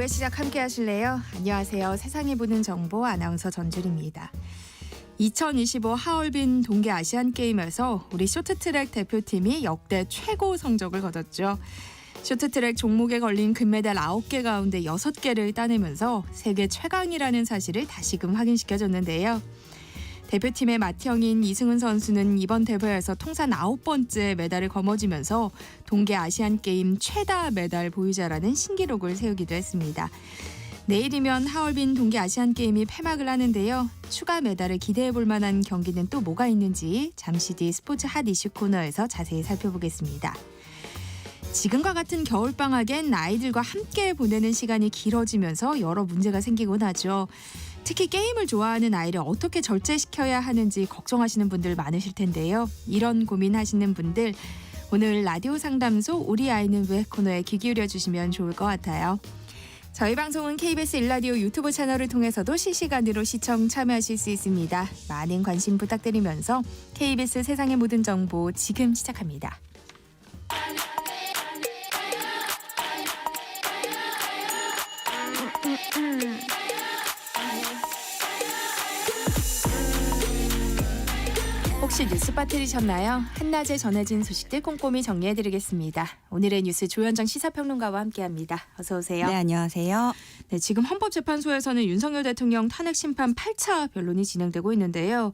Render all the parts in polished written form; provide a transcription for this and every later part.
오늘 시작 함께 하실래요? 안녕하세요. 세상이 보는 정보 아나운서 전주리입니다. 2025 하얼빈 동계 아시안게임에서 우리 쇼트트랙 대표팀이 역대 최고 성적을 거뒀죠. 쇼트트랙 종목에 걸린 금메달 9개 가운데 6개를 따내면서 세계 최강이라는 사실을 다시금 확인시켜줬는데요. 대표팀의 맏형인 이승훈 선수는 이번 대회에서 통산 9번째 메달을 거머쥐면서 동계 아시안게임 최다 메달 보유자라는 신기록을 세우기도 했습니다. 내일이면 하얼빈 동계 아시안게임이 폐막을 하는데요. 추가 메달을 기대해볼 만한 경기는 또 뭐가 있는지 잠시 뒤 스포츠 핫 이슈 코너에서 자세히 살펴보겠습니다. 지금과 같은 겨울방학엔 아이들과 함께 보내는 시간이 길어지면서 여러 문제가 생기곤 하죠. 특히 게임을 좋아하는 아이를 어떻게 절제시켜야 하는지 걱정하시는 분들 많으실 텐데요. 이런 고민하시는 분들 오늘 라디오 상담소 우리 아이는 왜 코너에 귀 기울여 주시면 좋을 것 같아요. 저희 방송은 KBS 1라디오 유튜브 채널을 통해서도 실시간으로 시청 참여하실 수 있습니다. 많은 관심 부탁드리면서 KBS 세상의 모든 정보 지금 시작합니다. 혹시 뉴스 빠뜨리셨나요? 한낮에 전해진 소식들 꼼꼼히 정리해드리겠습니다. 오늘의 뉴스 조현정 시사평론가와 함께합니다. 어서 오세요. 네, 안녕하세요. 네, 지금 헌법재판소에서는 윤석열 대통령 탄핵 심판 8차 변론이 진행되고 있는데요.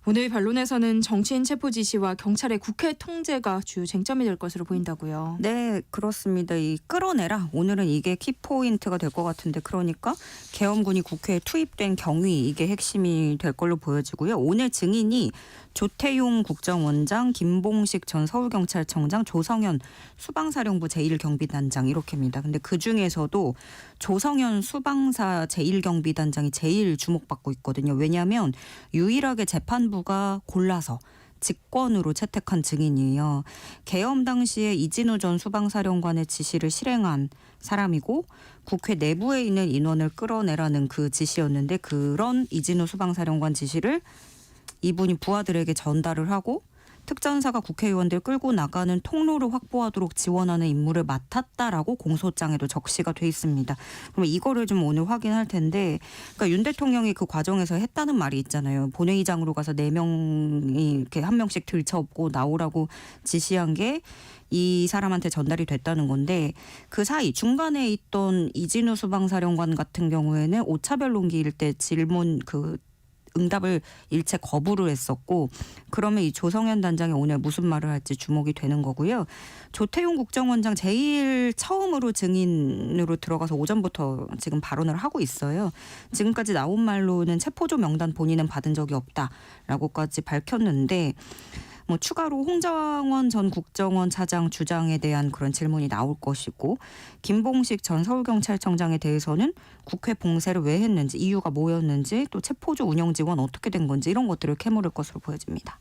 오늘 변론에서는 정치인 체포 지시와 경찰의 국회 통제가 주요 쟁점이 될 것으로 보인다고요. 네, 그렇습니다. 이 끌어내라. 오늘은 이게 키포인트가 될 것 같은데 그러니까 계엄군이 국회에 투입된 경위 이게 핵심이 될 걸로 보여지고요. 오늘 증인이 조태용 국정원장, 김봉식 전 서울경찰청장, 조성현 수방사령부 제1경비단장 이렇게입니다. 근데 그중에서도 조성현 수방사 제1경비단장이 제일 주목받고 있거든요. 왜냐하면 유일하게 재판부가 골라서 직권으로 채택한 증인이에요. 계엄 당시에 이진우 전 수방사령관의 지시를 실행한 사람이고 국회 내부에 있는 인원을 끌어내라는 그 지시였는데 그런 이진우 수방사령관 지시를 이분이 부하들에게 전달을 하고 특전사가 국회의원들 끌고 나가는 통로를 확보하도록 지원하는 임무를 맡았다라고 공소장에도 적시가 돼 있습니다. 그럼 이거를 좀 오늘 확인할 텐데 그러니까 윤 대통령이 그 과정에서 했다는 말이 있잖아요. 본회의장으로 가서 4명이 이렇게 한 명씩 들쳐업고 나오라고 지시한 게 이 사람한테 전달이 됐다는 건데 그 사이 중간에 있던 이진우 수방사령관 같은 경우에는 5차 변론기일 때 질문 응답을 일체 거부를 했었고 그러면 이 조성현 단장이 오늘 무슨 말을 할지 주목이 되는 거고요. 조태용 국정원장 제일 처음으로 증인으로 들어가서 오전부터 지금 발언을 하고 있어요. 지금까지 나온 말로는 체포조 명단 본인은 받은 적이 없다라고까지 밝혔는데 추가로 홍정원 전 국정원 차장 주장에 대한 그런 질문이 나올 것이고 김봉식 전 서울경찰청장에 대해서는 국회 봉쇄를 왜 했는지 이유가 뭐였는지 또 체포조 운영 지원 어떻게 된 건지 이런 것들을 캐물을 것으로 보여집니다.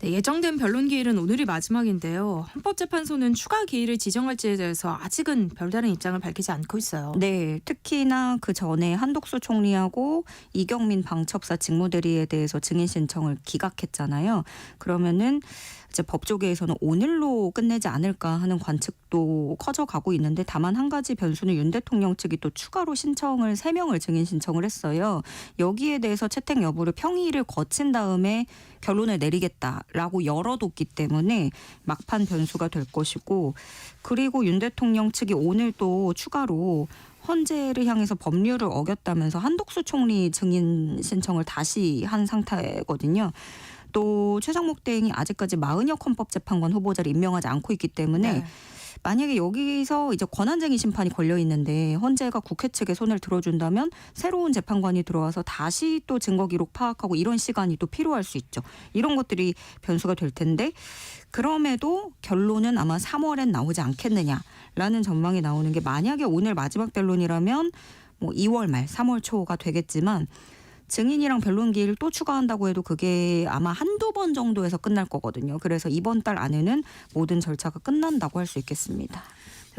네, 예정된 변론 기일은 오늘이 마지막인데요. 헌법재판소는 추가 기일을 지정할지에 대해서 아직은 별다른 입장을 밝히지 않고 있어요. 네, 특히나 그 전에 한독수 총리하고 이경민 방첩사 직무대리에 대해서 증인 신청을 기각했잖아요. 그러면은 이제 법조계에서는 오늘로 끝내지 않을까 하는 관측도 커져가고 있는데 다만 한 가지 변수는 윤 대통령 측이 또 추가로 신청을 3명을 증인 신청을 했어요. 여기에 대해서 채택 여부를 평의를 거친 다음에 결론을 내리겠다라고 열어뒀기 때문에 막판 변수가 될 것이고 그리고 윤 대통령 측이 오늘 또 추가로 헌재를 향해서 법률을 어겼다면서 한독수 총리 증인 신청을 다시 한 상태거든요. 또 최상목 대행이 아직까지 마은혁 헌법재판관 후보자를 임명하지 않고 있기 때문에 네. 만약에 여기서 이제 권한쟁의 심판이 걸려 있는데 헌재가 국회 측에 손을 들어준다면 새로운 재판관이 들어와서 다시 또 증거 기록 파악하고 이런 시간이 또 필요할 수 있죠. 이런 것들이 변수가 될 텐데 그럼에도 결론은 아마 3월엔 나오지 않겠느냐라는 전망이 나오는 게 만약에 오늘 마지막 변론이라면 2월 말 3월 초가 되겠지만 증인이랑 변론 기일을 또 추가한다고 해도 그게 아마 한두 번 정도에서 끝날 거거든요. 그래서 이번 달 안에는 모든 절차가 끝난다고 할 수 있겠습니다.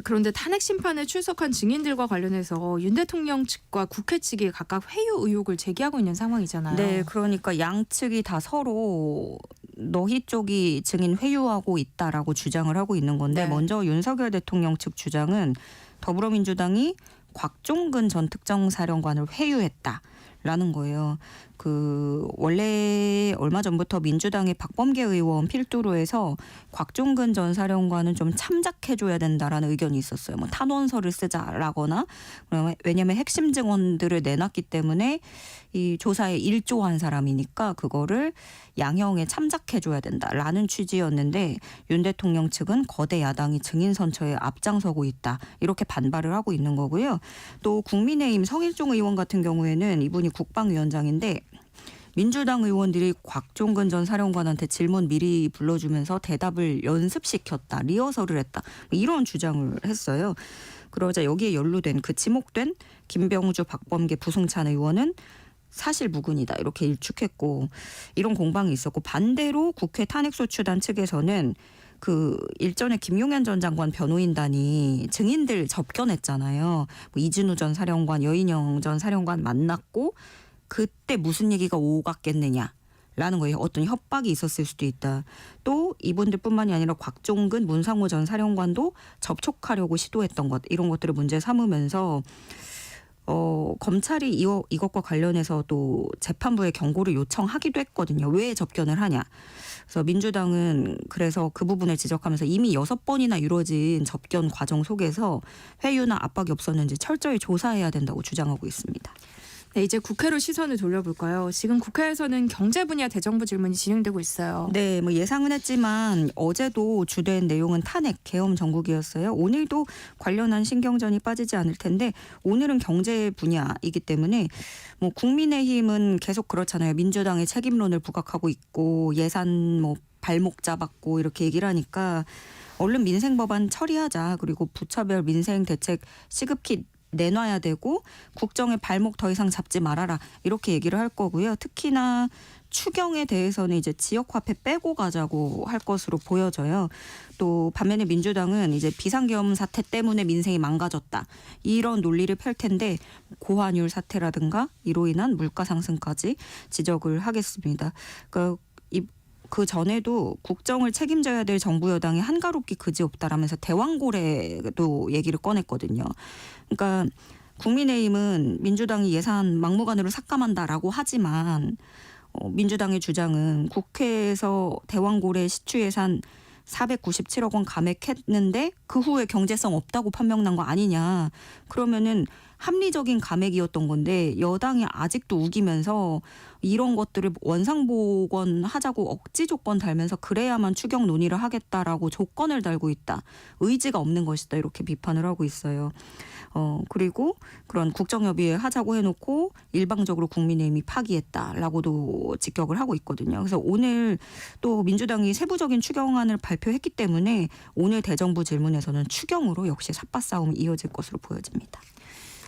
그런데 탄핵 심판에 출석한 증인들과 관련해서 윤 대통령 측과 국회 측이 각각 회유 의혹을 제기하고 있는 상황이잖아요. 네, 그러니까 양측이 다 서로 너희 쪽이 증인 회유하고 있다라고 주장을 하고 있는 건데 네. 먼저 윤석열 대통령 측 주장은 더불어민주당이 곽종근 전 특정사령관을 회유했다라는 거예요. 원래 얼마 전부터 민주당의 박범계 의원 필두로 해서 곽종근 전 사령관은 좀 참작해줘야 된다라는 의견이 있었어요. 뭐 탄원서를 쓰자라거나, 왜냐하면 핵심 증언들을 내놨기 때문에 이 조사에 일조한 사람이니까 그거를 양형에 참작해줘야 된다라는 취지였는데, 윤 대통령 측은 거대 야당이 증인 선처에 앞장서고 있다, 이렇게 반발을 하고 있는 거고요. 또 국민의힘 성일종 의원 같은 경우에는 이분이 국방위원장인데, 민주당 의원들이 곽종근 전 사령관한테 질문 미리 불러주면서 대답을 연습시켰다, 리허설을 했다, 이런 주장을 했어요. 그러자 여기에 연루된 지목된 김병주, 박범계, 부승찬 의원은 사실 무근이다, 이렇게 일축했고, 이런 공방이 있었고, 반대로 국회 탄핵소추단 측에서는 일전에 김용현 전 장관 변호인단이 증인들 접견했잖아요. 뭐 이진우 전 사령관, 여인영 전 사령관 만났고 그때 무슨 얘기가 오갔겠느냐라는 거예요. 어떤 협박이 있었을 수도 있다. 또 이분들뿐만이 아니라 곽종근, 문상호 전 사령관도 접촉하려고 시도했던 것, 이런 것들을 문제 삼으면서 검찰이 이것과 관련해서 또 재판부에 경고를 요청하기도 했거든요. 왜 접견을 하냐. 그래서 민주당은 그래서 그 부분을 지적하면서 이미 6번이나 이루어진 접견 과정 속에서 회유나 압박이 없었는지 철저히 조사해야 된다고 주장하고 있습니다. 네, 이제 국회로 시선을 돌려볼까요? 지금 국회에서는 경제 분야 대정부 질문이 진행되고 있어요. 네, 뭐 예상은 했지만 어제도 주된 내용은 탄핵, 계엄 정국이었어요. 오늘도 관련한 신경전이 빠지지 않을 텐데, 오늘은 경제 분야이기 때문에 뭐 국민의힘은 계속 그렇잖아요. 민주당의 책임론을 부각하고 있고 예산 뭐 발목 잡았고 이렇게 얘기를 하니까 얼른 민생 법안 처리하자, 그리고 부처별 민생 대책 시급히 내놔야 되고 국정의 발목 더 이상 잡지 말아라, 이렇게 얘기를 할 거고요. 특히나 추경에 대해서는 이제 지역화폐 빼고 가자고 할 것으로 보여져요. 또 반면에 민주당은 이제 비상계엄 사태 때문에 민생이 망가졌다, 이런 논리를 펼 텐데, 고환율 사태라든가 이로 인한 물가 상승까지 지적을 하겠습니다. 그 전에도 국정을 책임져야 될 정부 여당이 한가롭기 그지없다라면서 대왕고래도 얘기를 꺼냈거든요. 그러니까 국민의힘은 민주당이 예산 막무가내로 삭감한다라고 하지만 민주당의 주장은 국회에서 대왕고래 시추 예산 497억 원 감액했는데 그 후에 경제성 없다고 판명난 거 아니냐. 그러면은 합리적인 감액이었던 건데 여당이 아직도 우기면서 이런 것들을 원상복원하자고 억지 조건 달면서 그래야만 추경 논의를 하겠다라고 조건을 달고 있다, 의지가 없는 것이다, 이렇게 비판을 하고 있어요. 그리고 그런 국정협의회 하자고 해놓고 일방적으로 국민의힘이 파기했다라고도 직격을 하고 있거든요. 그래서 오늘 또 민주당이 세부적인 추경안을 발표했기 때문에 오늘 대정부 질문에서는 추경으로 역시 삿바싸움이 이어질 것으로 보여집니다.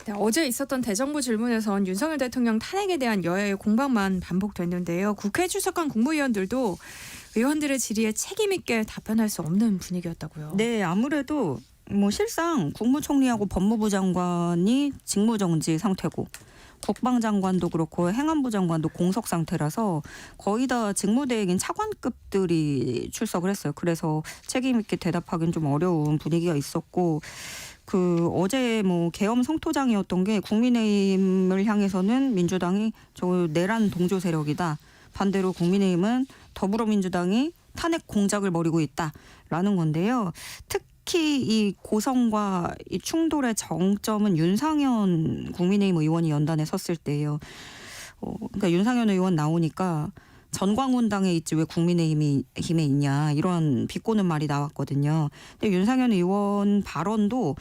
네, 어제 있었던 대정부 질문에선 윤석열 대통령 탄핵에 대한 여야의 공방만 반복됐는데요. 국회에 출석한 국무위원들도 의원들의 질의에 책임 있게 답변할 수 없는 분위기였다고요. 네, 아무래도 뭐 실상 국무총리하고 법무부 장관이 직무정지 상태고 국방장관도 그렇고 행안부 장관도 공석 상태라서 거의 다 직무대행인 차관급들이 출석을 했어요. 그래서 책임 있게 대답하기는 좀 어려운 분위기가 있었고, 어제 뭐 계엄 성토장이었던 게 국민의힘을 향해서는 민주당이 저 내란 동조 세력이다, 반대로 국민의힘은 더불어민주당이 탄핵 공작을 벌이고 있다라는 건데요. 특히 이 고성과 이 충돌의 정점은 윤상현 국민의힘 의원이 연단에 섰을 때예요. 그러니까 윤상현 의원 나오니까 전광훈당에 있지 왜 국민의힘에 있냐, 이런 비꼬는 말이 나왔거든요. 근데 윤상현 의원 발언도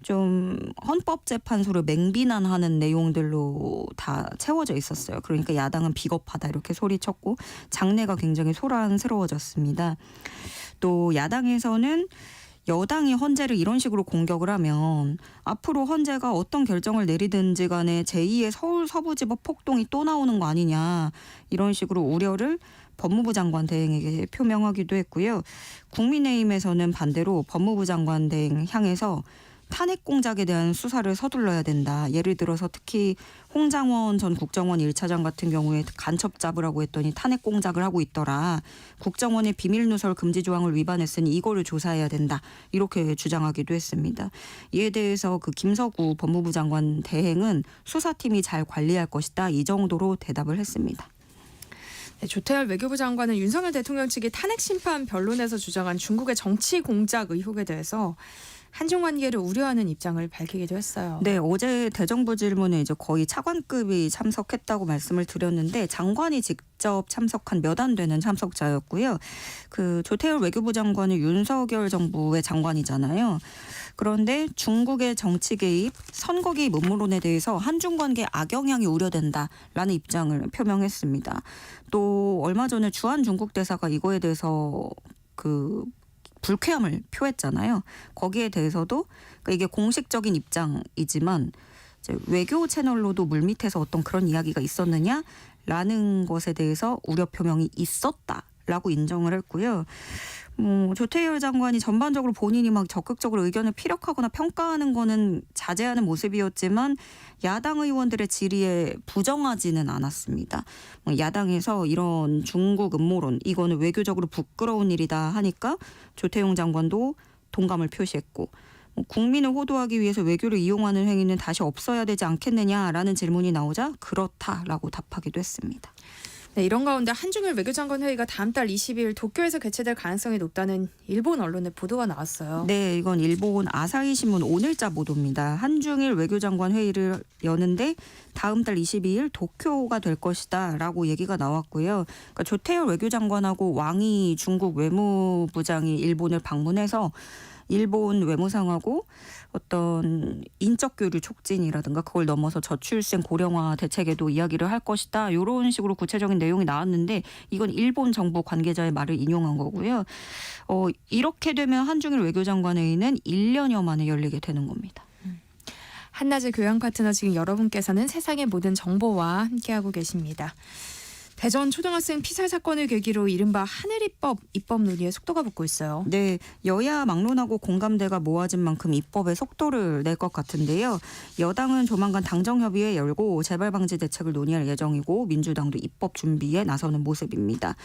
좀 헌법재판소를 맹비난하는 내용들로 다 채워져 있었어요. 그러니까 야당은 비겁하다, 이렇게 소리쳤고 장내가 굉장히 소란스러워졌습니다. 또 야당에서는 여당이 헌재를 이런 식으로 공격을 하면 앞으로 헌재가 어떤 결정을 내리든지 간에 제2의 서울 서부지법 폭동이 또 나오는 거 아니냐, 이런 식으로 우려를 법무부 장관 대행에게 표명하기도 했고요. 국민의힘에서는 반대로 법무부 장관 대행 향해서 탄핵 공작에 대한 수사를 서둘러야 된다. 예를 들어서 특히 홍장원 전 국정원 1차장 같은 경우에 간첩 잡으라고 했더니 탄핵 공작을 하고 있더라. 국정원의 비밀 누설 금지 조항을 위반했으니 이거를 조사해야 된다. 이렇게 주장하기도 했습니다. 이에 대해서 그 김서구 법무부 장관 대행은 수사팀이 잘 관리할 것이다. 이 정도로 대답을 했습니다. 네, 조태열 외교부 장관은 윤석열 대통령 측이 탄핵 심판 변론에서 주장한 중국의 정치 공작 의혹에 대해서 한중 관계를 우려하는 입장을 밝히기도 했어요. 네, 어제 대정부 질문에 이제 거의 차관급이 참석했다고 말씀을 드렸는데 장관이 직접 참석한 몇 안 되는 참석자였고요. 그 조태열 외교부 장관은 윤석열 정부의 장관이잖아요. 그런데 중국의 정치 개입, 선거 개입 음모론에 대해서 한중 관계에 악영향이 우려된다라는 입장을 표명했습니다. 또 얼마 전에 주한 중국 대사가 이거에 대해서 그 불쾌함을 표했잖아요. 거기에 대해서도 그러니까 이게 공식적인 입장이지만 이제 외교 채널로도 물밑에서 어떤 그런 이야기가 있었느냐라는 것에 대해서 우려 표명이 있었다라고 인정을 했고요. 조태열 장관이 전반적으로 본인이 막 적극적으로 의견을 피력하거나 평가하는 거는 자제하는 모습이었지만 야당 의원들의 질의에 부정하지는 않았습니다. 야당에서 이런 중국 음모론 이거는 외교적으로 부끄러운 일이다 하니까 조태용 장관도 동감을 표시했고 국민을 호도하기 위해서 외교를 이용하는 행위는 다시 없어야 되지 않겠느냐라는 질문이 나오자 그렇다라고 답하기도 했습니다. 네, 이런 가운데 한중일 외교장관 회의가 다음 달 20일 도쿄에서 개최될 가능성이 높다는 일본 언론의 보도가 나왔어요. 네, 이건 일본 아사히 신문 오늘자 보도입니다. 한중일 외교장관 회의를 여는데 다음 달 22일 도쿄가 될 것이다라고 얘기가 나왔고요. 그러니까 조태열 외교장관하고 왕이 중국 외무부장이 일본을 방문해서 일본 외무상하고 어떤 인적 교류 촉진이라든가 그걸 넘어서 저출생 고령화 대책에도 이야기를 할 것이다. 이런 식으로 구체적인 내용이 나왔는데 이건 일본 정부 관계자의 말을 인용한 거고요. 이렇게 되면 한중일 외교장관 회의는 1년여 만에 열리게 되는 겁니다. 한낮의 교양 파트너 지금 여러분께서는 세상의 모든 정보와 함께하고 계십니다. 대전 초등학생 피살 사건을 계기로 이른바 하늘입법 입법 논의에 속도가 붙고 있어요. 네, 여야 막론하고 공감대가 모아진 만큼 입법에 속도를 낼 것 같은데요. 여당은 조만간 당정협의회 열고 재발 방지 대책을 논의할 예정이고 민주당도 입법 준비에 나서는 모습입니다.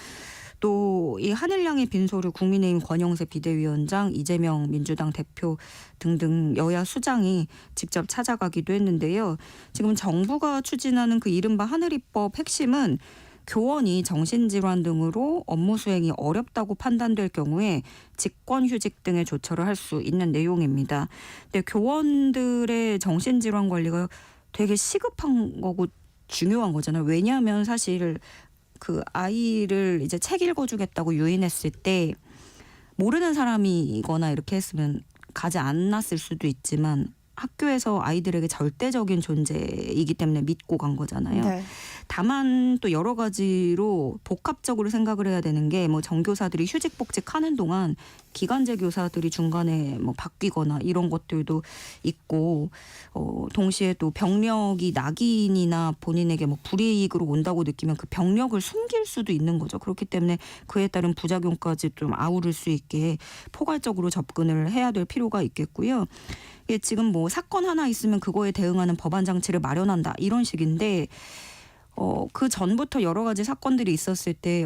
또 이 하늘양의 빈소를 국민의힘 권영세 비대위원장, 이재명 민주당 대표 등등 여야 수장이 직접 찾아가기도 했는데요. 지금 정부가 추진하는 그 이른바 하늘입법 핵심은 교원이 정신질환 등으로 업무 수행이 어렵다고 판단될 경우에 직권휴직 등의 조처를 할 수 있는 내용입니다. 근데 교원들의 정신질환 관리가 되게 시급한 거고 중요한 거잖아요. 왜냐하면 사실 그 아이를 이제 책 읽어주겠다고 유인했을 때 모르는 사람이거나 이렇게 했으면 가지 않았을 수도 있지만 학교에서 아이들에게 절대적인 존재이기 때문에 믿고 간 거잖아요. 네. 다만 또 여러 가지로 복합적으로 생각을 해야 되는 게 뭐 정교사들이 휴직 복직하는 동안 기간제 교사들이 중간에 뭐 바뀌거나 이런 것들도 있고 동시에 또 병력이 낙인이나 본인에게 뭐 불이익으로 온다고 느끼면 그 병력을 숨길 수도 있는 거죠. 그렇기 때문에 그에 따른 부작용까지 좀 아우를 수 있게 포괄적으로 접근을 해야 될 필요가 있겠고요. 이게 지금 뭐 사건 하나 있으면 그거에 대응하는 법안 장치를 마련한다 이런 식인데 그 전부터 여러 가지 사건들이 있었을 때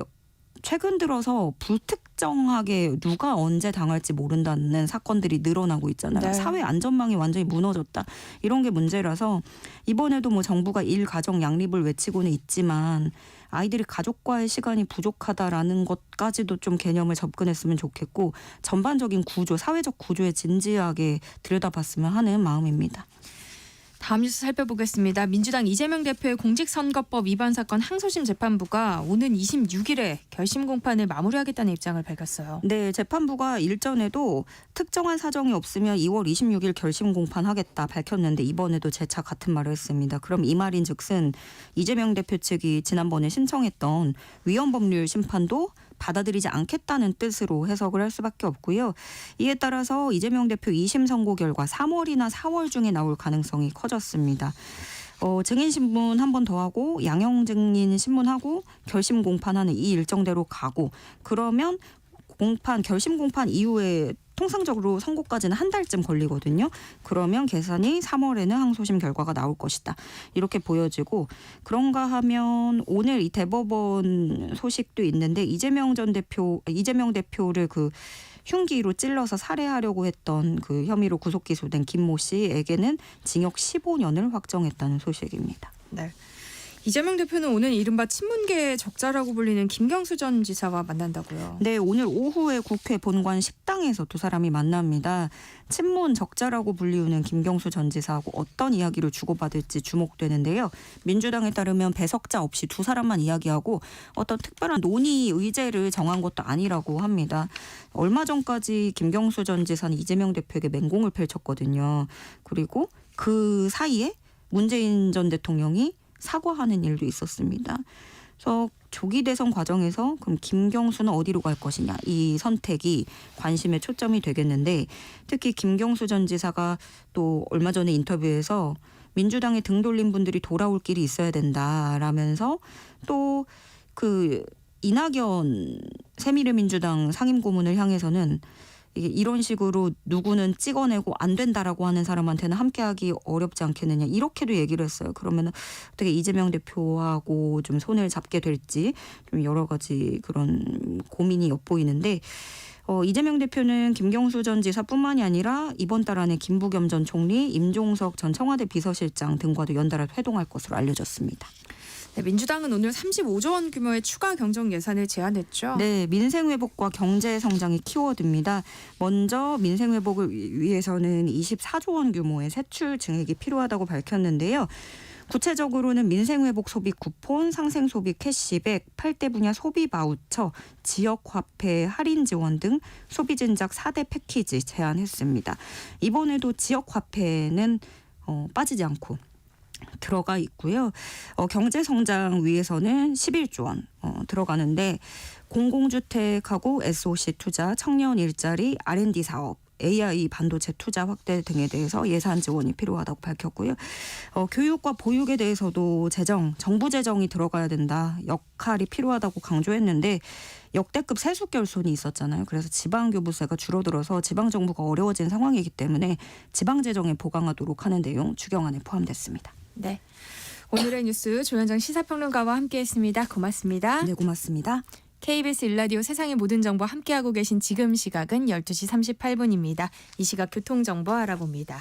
최근 들어서 불특정하게 누가 언제 당할지 모른다는 사건들이 늘어나고 있잖아요. 네. 사회 안전망이 완전히 무너졌다. 이런 게 문제라서 이번에도 뭐 정부가 일가정 양립을 외치고는 있지만 아이들이 가족과의 시간이 부족하다라는 것까지도 좀 개념을 접근했으면 좋겠고 전반적인 구조, 사회적 구조에 진지하게 들여다봤으면 하는 마음입니다. 다음 뉴스 살펴보겠습니다. 민주당 이재명 대표의 공직선거법 위반 사건 항소심 재판부가 오는 26일에 결심 공판을 마무리하겠다는 입장을 밝혔어요. 네, 재판부가 일전에도 특정한 사정이 없으면 2월 26일 결심 공판하겠다 밝혔는데 이번에도 재차 같은 말을 했습니다. 그럼 이 말인즉슨 이재명 대표 측이 지난번에 신청했던 위헌법률 심판도 받아들이지 않겠다는 뜻으로 해석을 할 수밖에 없고요. 이에 따라서 이재명 대표 2심 선고 결과 3월이나 4월 중에 나올 가능성이 커졌습니다. 증인 신문 한 번 더 하고 양형 증인 신문하고 결심 공판하는 이 일정대로 가고 그러면 결심 공판 이후에 통상적으로 선고까지는 한 달쯤 걸리거든요. 그러면 계산이 3월에는 항소심 결과가 나올 것이다. 이렇게 보여지고 그런가 하면 오늘 이 대법원 소식도 있는데 이재명 대표를 그 흉기로 찔러서 살해하려고 했던 그 혐의로 구속 기소된 김모 씨에게는 징역 15년을 확정했다는 소식입니다. 네. 이재명 대표는 오늘 이른바 친문계의 적자라고 불리는 김경수 전 지사와 만난다고요. 네, 오늘 오후에 국회 본관 식당에서 두 사람이 만납니다. 친문 적자라고 불리우는 김경수 전 지사하고 어떤 이야기를 주고받을지 주목되는데요. 민주당에 따르면 배석자 없이 두 사람만 이야기하고 어떤 특별한 논의 의제를 정한 것도 아니라고 합니다. 얼마 전까지 김경수 전 지사는 이재명 대표에게 맹공을 펼쳤거든요. 그리고 그 사이에 문재인 전 대통령이 사과하는 일도 있었습니다. 그래서 조기 대선 과정에서 그럼 김경수는 어디로 갈 것이냐 이 선택이 관심의 초점이 되겠는데 특히 김경수 전 지사가 또 얼마 전에 인터뷰에서 민주당에 등 돌린 분들이 돌아올 길이 있어야 된다라면서 또 그 이낙연 새미래민주당 상임고문을 향해서는 이런 식으로 누구는 찍어내고 안 된다라고 하는 사람한테는 함께하기 어렵지 않겠느냐 이렇게도 얘기를 했어요. 그러면 어떻게 이재명 대표하고 좀 손을 잡게 될지 좀 여러 가지 그런 고민이 엿보이는데 이재명 대표는 김경수 전 지사뿐만이 아니라 이번 달 안에 김부겸 전 총리, 임종석 전 청와대 비서실장 등과도 연달아 회동할 것으로 알려졌습니다. 네, 민주당은 오늘 35조 원 규모의 추가 경정 예산을 제안했죠. 네, 민생 회복과 경제 성장이 키워드입니다. 먼저 민생 회복을 위해서는 24조 원 규모의 세출 증액이 필요하다고 밝혔는데요. 구체적으로는 민생회복 소비 쿠폰, 상생소비 캐시백, 8대 분야 소비 바우처, 지역화폐 할인 지원 등 소비 진작 4대 패키지 제안했습니다. 이번에도 지역화폐는 빠지지 않고 들어가 있고요. 경제 성장 위해서는 11조 원 들어가는데 공공주택하고 SOC 투자, 청년 일자리, R&D 사업, AI 반도체 투자 확대 등에 대해서 예산 지원이 필요하다고 밝혔고요. 교육과 보육에 대해서도 정부 재정이 들어가야 된다. 역할이 필요하다고 강조했는데 역대급 세수 결손이 있었잖아요. 그래서 지방교부세가 줄어들어서 지방정부가 어려워진 상황이기 때문에 지방재정에 보강하도록 하는 내용 추경안에 포함됐습니다. 네, 오늘의 뉴스 조현정 시사평론가와 함께했습니다. 고맙습니다. 네, 고맙습니다. KBS 1라디오 세상의 모든 정보 함께하고 계신 지금 시각은 12시 38분입니다. 이 시각 교통정보 알아봅니다.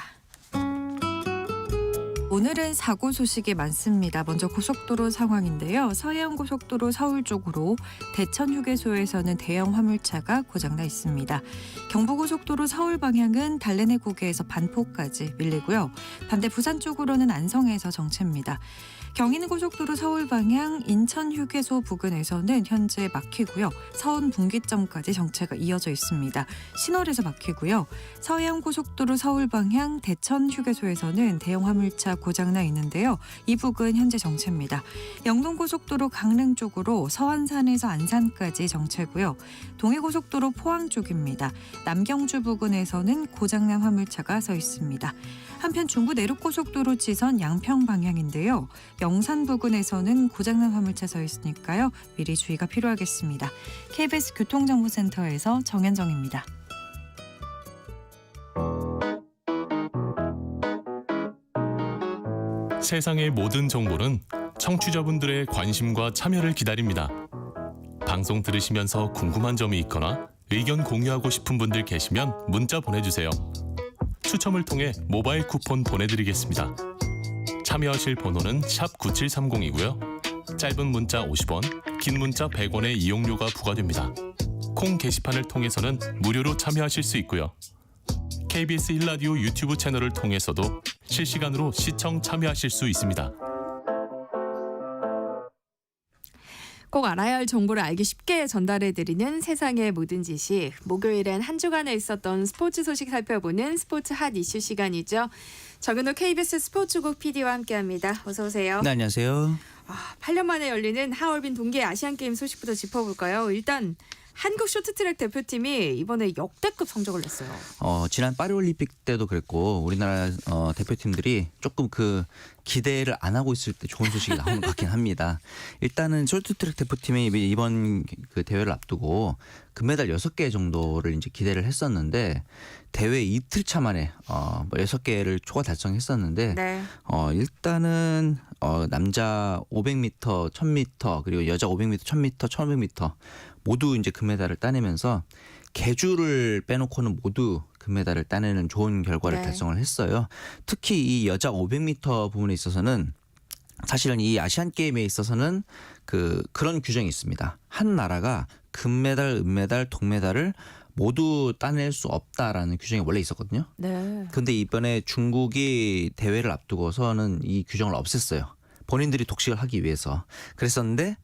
오늘은 사고 소식이 많습니다. 먼저 고속도로 상황인데요. 서해안고속도로 서울 쪽으로 대천 휴게소에서는 대형 화물차가 고장나 있습니다. 경부고속도로 서울 방향은 달래내 고개에서 반포까지 밀리고요. 반대 부산 쪽으로는 안성에서 정체입니다. 경인고속도로 서울 방향 인천 휴게소 부근에서는 현재 막히고요. 서운 분기점까지 정체가 이어져 있습니다. 신월에서 막히고요. 서해안고속도로 서울 방향 대천 휴게소에서는 대형 화물차 고장나 있는데요. 이 부근 현재 정체입니다. 영동고속도로 강릉 쪽으로 서안산에서 안산까지 정체고요. 동해고속도로 포항 쪽입니다. 남경주 부근에서는 고장난 화물차가 서 있습니다. 한편 중부 내륙고속도로 지선 양평 방향인데요. 영산 부근에서는 고장난 화물차 서 있으니까요. 미리 주의가 필요하겠습니다. KBS 교통정보센터에서 정현정입니다. 세상의 모든 정보는 청취자분들의 관심과 참여를 기다립니다. 방송 들으시면서 궁금한 점이 있거나 의견 공유하고 싶은 분들 계시면 문자 보내주세요. 추첨을 통해 모바일 쿠폰 보내드리겠습니다. 참여하실 번호는 샵 9730이고요. 짧은 문자 50원, 긴 문자 100원의 이용료가 부과됩니다. 콩 게시판을 통해서는 무료로 참여하실 수 있고요. KBS 1라디오 유튜브 채널을 통해서도 실시간으로 시청 참여하실 수 있습니다. 꼭 알아야 할 정보를 알기 쉽게 전달해드리는 세상의 모든 지식. 목요일엔 한 주간에 있었던 스포츠 소식 살펴보는 스포츠 핫 이슈 시간이죠. 정은호 KBS 스포츠국 PD와 함께합니다. 어서 오세요. 네, 안녕하세요. 8년 만에 열리는 하얼빈 동계 아시안게임 소식부터 짚어볼까요? 일단 한국 쇼트트랙 대표팀이 이번에 역대급 성적을 냈어요. 지난 파리올림픽 때도 그랬고 우리나라 대표팀들이 조금 그 기대를 안 하고 있을 때 좋은 소식이 나오는 것 같긴 합니다. 일단은 쇼트트랙 대표팀이 이번 그 대회를 앞두고 금메달 6개 정도를 이제 기대를 했었는데 대회 이틀 차 만에 6개를 초과 달성했었는데 네. 일단은 남자 500m, 1000m 그리고 여자 500m, 1000m, 1500m 모두 이제 금메달을 따내면서 계주를 빼놓고는 모두 금메달을 따내는 좋은 결과를 네. 달성을 했어요. 특히 이 여자 500m 부분에 있어서는 사실은 이 아시안 게임에 있어서는 그런 규정이 있습니다. 한 나라가 금메달, 은메달, 동메달을 모두 따낼 수 없다라는 규정이 원래 있었거든요. 네. 근데 이번에 중국이 대회를 앞두고서는 이 규정을 없앴어요. 본인들이 독식을 하기 위해서. 그랬었는데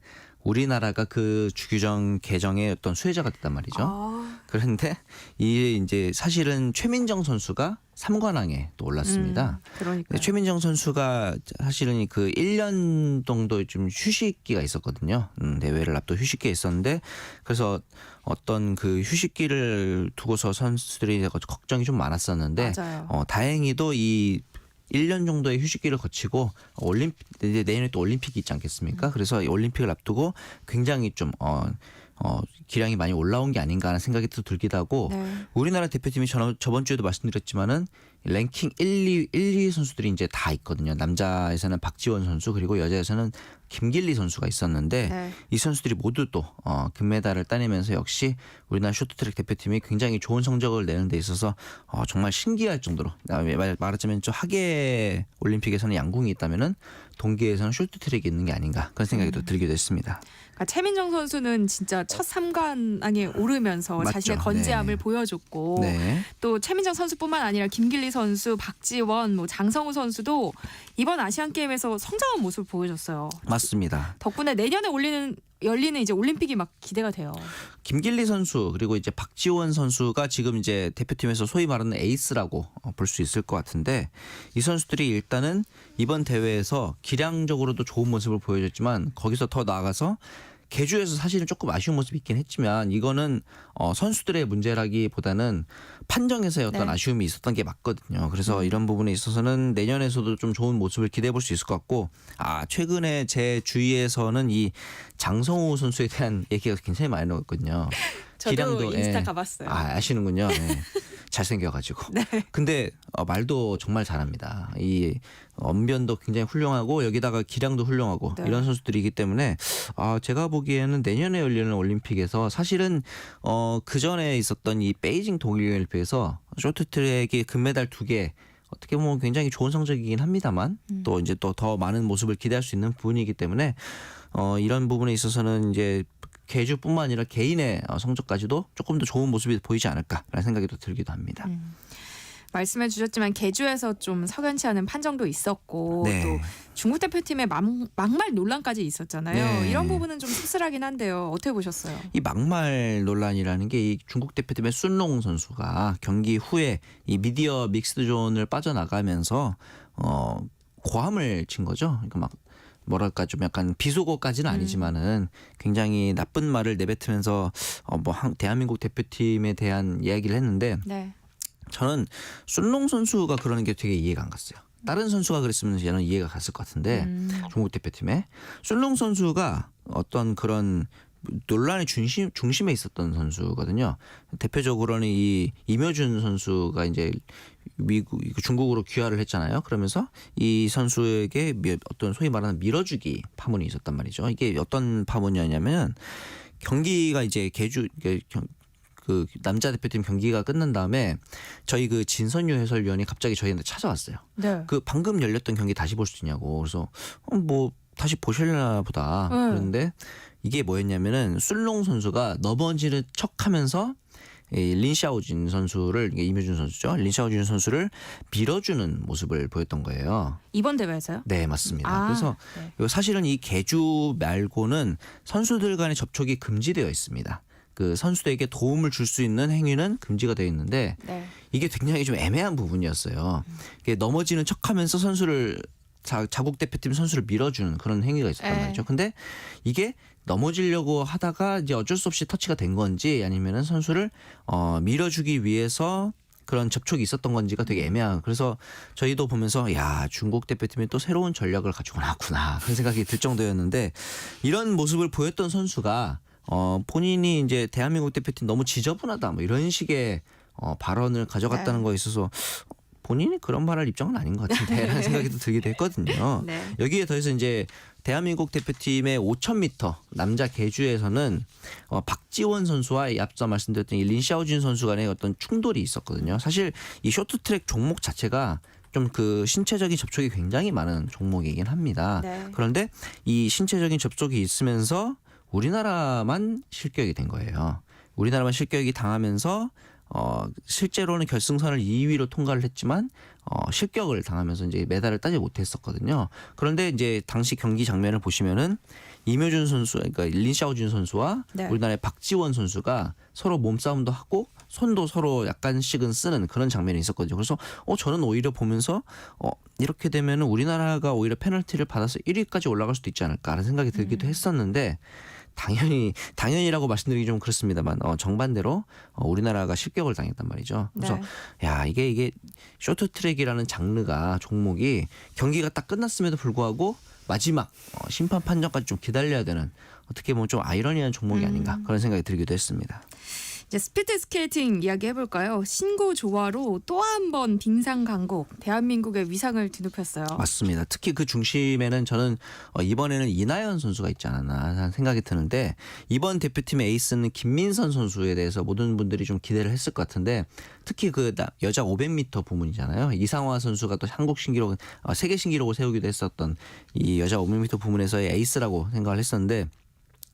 우리나라가 그 주규정 개정의 어떤 수혜자가 됐단 말이죠. 아, 그런데 이게 이제 사실은 최민정 선수가 3관왕에 또 올랐습니다. 그러니까. 최민정 선수가 사실은 그 1년 정도 좀 휴식기가 있었거든요. 대회를 앞두고 휴식기가 있었는데 그래서 어떤 그 휴식기를 두고서 선수들이 걱정이 좀 많았었는데 맞아요. 다행히도 이 1년 정도의 휴식기를 거치고 이제 내년에 또 올림픽이 있지 않겠습니까? 그래서 이 올림픽을 앞두고 굉장히 좀 기량이 많이 올라온 게 아닌가 하는 생각이 또 들기도 하고 네. 우리나라 대표팀이 저번 주에도 말씀드렸지만은 랭킹 1, 2 선수들이 이제 다 있거든요. 남자에서는 박지원 선수 그리고 여자에서는 김길리 선수가 있었는데 네. 이 선수들이 모두 또 금메달을 따내면서 역시 우리나라 쇼트트랙 대표팀이 굉장히 좋은 성적을 내는 데 있어서 정말 신기할 정도로 말하자면 좀 하계 올림픽에서는 양궁이 있다면은 동계에서는 쇼트트랙이 있는 게 아닌가 그런 생각이 또 들기도 했습니다. 그러니까 최민정 선수는 진짜 첫 3관왕에 오르면서 맞죠. 자신의 건재함을 네. 보여줬고 네. 또 최민정 선수뿐만 아니라 김길리 선수, 박지원, 장성우 선수도 이번 아시안 게임에서 성장한 모습을 보여줬어요. 맞습니다. 덕분에 내년에 열리는 이제 올림픽이 막 기대가 돼요. 김길리 선수 그리고 이제 박지원 선수가 지금 이제 대표팀에서 소위 말하는 에이스라고 볼 수 있을 것 같은데 이 선수들이 일단은 이번 대회에서 기량적으로도 좋은 모습을 보여줬지만 거기서 더 나아가서 계주에서 사실은 조금 아쉬운 모습이 있긴 했지만 이거는 선수들의 문제라기보다는 판정에서의 어떤 네. 아쉬움이 있었던 게 맞거든요. 그래서 이런 부분에 있어서는 내년에서도 좀 좋은 모습을 기대해 볼 수 있을 것 같고 최근에 제 주위에서는 이 장성우 선수에 대한 얘기가 굉장히 많이 나왔거든요. 저도 인스타 예. 가봤어요. 아시는군요. 네. 잘생겨가지고. 네. 근데 말도 정말 잘합니다. 이 언변도 굉장히 훌륭하고 여기다가 기량도 훌륭하고 네. 이런 선수들이기 때문에 제가 보기에는 내년에 열리는 올림픽에서 사실은 그 전에 있었던 이 베이징 동계올림픽에서 쇼트트랙이 금메달 2개 어떻게 보면 굉장히 좋은 성적이긴 합니다만 또 이제 또 더 많은 모습을 기대할 수 있는 부분이기 때문에 이런 부분에 있어서는 이제 계주뿐만 아니라 개인의 성적까지도 조금 더 좋은 모습이 보이지 않을까라는 생각이 또 들기도 합니다. 말씀해 주셨지만 계주에서 좀 석연치 않은 판정도 있었고 네. 또 중국 대표팀의 막말 논란까지 있었잖아요. 네. 이런 부분은 좀 씁쓸하긴 한데요. 어떻게 보셨어요? 이 막말 논란이라는 게 이 중국 대표팀의 순롱 선수가 경기 후에 이 미디어 믹스드 존을 빠져나가면서 고함을 친 거죠. 그러니까 막 뭐랄까 좀 약간 비속어까지는 아니지만은 굉장히 나쁜 말을 내뱉으면서 대한민국 대표팀에 대한 이야기를 했는데 네. 저는 순롱 선수가 그러는 게 되게 이해가 안 갔어요. 다른 선수가 그랬으면 저는 이해가 갔을 것 같은데 중국 대표팀에 순롱 선수가 어떤 그런 논란의 중심에 있었던 선수거든요. 대표적으로는 이 임효준 선수가 이제 중국으로 귀화를 했잖아요. 그러면서 이 선수에게 어떤 소위 말하는 밀어주기 파문이 있었단 말이죠. 이게 어떤 파문이었냐면 경기가 이제 그 남자 대표팀 경기가 끝난 다음에 저희 그 진선유 해설위원이 갑자기 저희한테 찾아왔어요. 네. 그 방금 열렸던 경기 다시 볼 수 있냐고. 그래서 뭐 다시 보실려나 보다. 그런데 이게 뭐였냐면은 순롱 선수가 넘어지는 척하면서 린샤오진 선수를 임효준 선수죠. 린샤오진 선수를 밀어주는 모습을 보였던 거예요. 이번 대회에서요? 네, 맞습니다. 그래서 네. 사실은 이 계주 말고는 선수들 간의 접촉이 금지되어 있습니다. 그 선수들에게 도움을 줄 수 있는 행위는 금지가 되어 있는데 네. 이게 굉장히 좀 애매한 부분이었어요. 이게 넘어지는 척하면서 선수를 자국 대표팀 선수를 밀어주는 그런 행위가 있었단 네. 말이죠. 근데 이게 넘어지려고 하다가 이제 어쩔 수 없이 터치가 된 건지 아니면은 선수를 밀어주기 위해서 그런 접촉이 있었던 건지가 되게 애매한. 그래서 저희도 보면서 야 중국 대표팀이 또 새로운 전략을 가지고 나왔구나 그런 생각이 들 정도였는데 이런 모습을 보였던 선수가 본인이 이제 대한민국 대표팀 너무 지저분하다 뭐 이런 식의 발언을 가져갔다는 네. 거에 있어서 본인이 그런 말할 입장은 아닌 것 같은데라는 생각이 또 들기도 했거든요. 네. 여기에 더해서 이제 대한민국 대표팀의 5,000m 남자 계주에서는 박지원 선수와 앞서 말씀드렸던 이 린샤오준 선수 간의 어떤 충돌이 있었거든요. 사실 이 쇼트트랙 종목 자체가 좀 그 신체적인 접촉이 굉장히 많은 종목이긴 합니다. 네. 그런데 이 신체적인 접촉이 있으면서 우리나라만 실격이 된 거예요. 우리나라만 실격이 당하면서 실제로는 결승선을 2위로 통과를 했지만 실격을 당하면서 이제 메달을 따지 못했었거든요. 그런데 이제 당시 경기 장면을 보시면은 이묘준 선수, 그러니까 린샤오준 선수와 네. 우리나라의 박지원 선수가 서로 몸싸움도 하고 손도 서로 약간씩은 쓰는 그런 장면이 있었거든요. 그래서 저는 오히려 보면서 이렇게 되면은 우리나라가 오히려 페널티를 받아서 1위까지 올라갈 수도 있지 않을까라는 생각이 들기도 했었는데. 당연히라고 말씀드리기 좀 그렇습니다만 정반대로 우리나라가 실격을 당했단 말이죠. 그래서 네. 야 이게 쇼트트랙이라는 장르가 종목이 경기가 딱 끝났음에도 불구하고 마지막 심판 판정까지 좀 기다려야 되는 어떻게 보면 좀 아이러니한 종목이 아닌가 그런 생각이 들기도 했습니다. 이제 스피드 스케이팅 이야기 해볼까요? 신고 조화로 또 한 번 빙상 강국 대한민국의 위상을 뒤높였어요. 맞습니다. 특히 그 중심에는 저는 이번에는 이나연 선수가 있지 않았나 하는 생각이 드는데 이번 대표팀의 에이스는 김민선 선수에 대해서 모든 분들이 좀 기대를 했을 것 같은데 특히 그 여자 500m 부문이잖아요. 이상화 선수가 또 한국 신기록, 세계 신기록을 세우기도 했었던 이 여자 500m 부문에서의 에이스라고 생각을 했었는데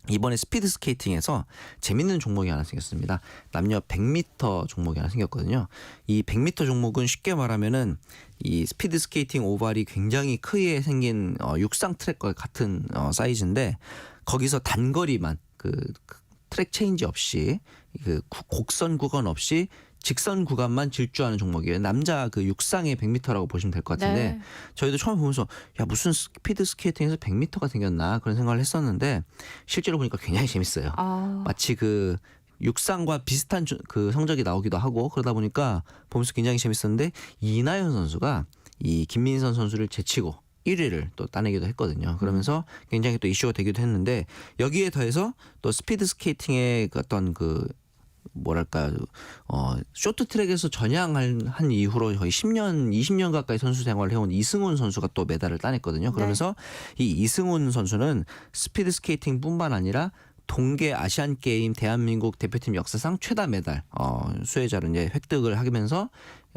이번에 스피드 스케이팅에서 재밌는 종목이 하나 생겼습니다. 남녀 100m 종목이 하나 생겼거든요. 이 100m 종목은 쉽게 말하면은 이 스피드 스케이팅 오발이 굉장히 크게 생긴 육상 트랙과 같은 사이즈인데 거기서 단거리만 그 트랙 체인지 없이 그 곡선 구간 없이 직선 구간만 질주하는 종목이에요. 남자 그 육상의 100m라고 보시면 될 것 같은데 네. 저희도 처음 보면서 야 무슨 스피드 스케이팅에서 100m가 생겼나 그런 생각을 했었는데 실제로 보니까 굉장히 재밌어요. 마치 그 육상과 비슷한 그 성적이 나오기도 하고 그러다 보니까 보면서 굉장히 재밌었는데 이나연 선수가 이 김민선 선수를 제치고 1위를 또 따내기도 했거든요. 그러면서 굉장히 또 이슈가 되기도 했는데 여기에 더해서 또 스피드 스케이팅의 어떤 그 뭐랄까 쇼트트랙에서 전향한 이후로 거의 10년, 20년 가까이 선수 생활을 해온 이승훈 선수가 또 메달을 따냈거든요. 그러면서 이 이승훈 선수는 스피드 스케이팅뿐만 아니라 동계 아시안 게임 대한민국 대표팀 역사상 최다 메달 수혜자로 이제 획득을 하면서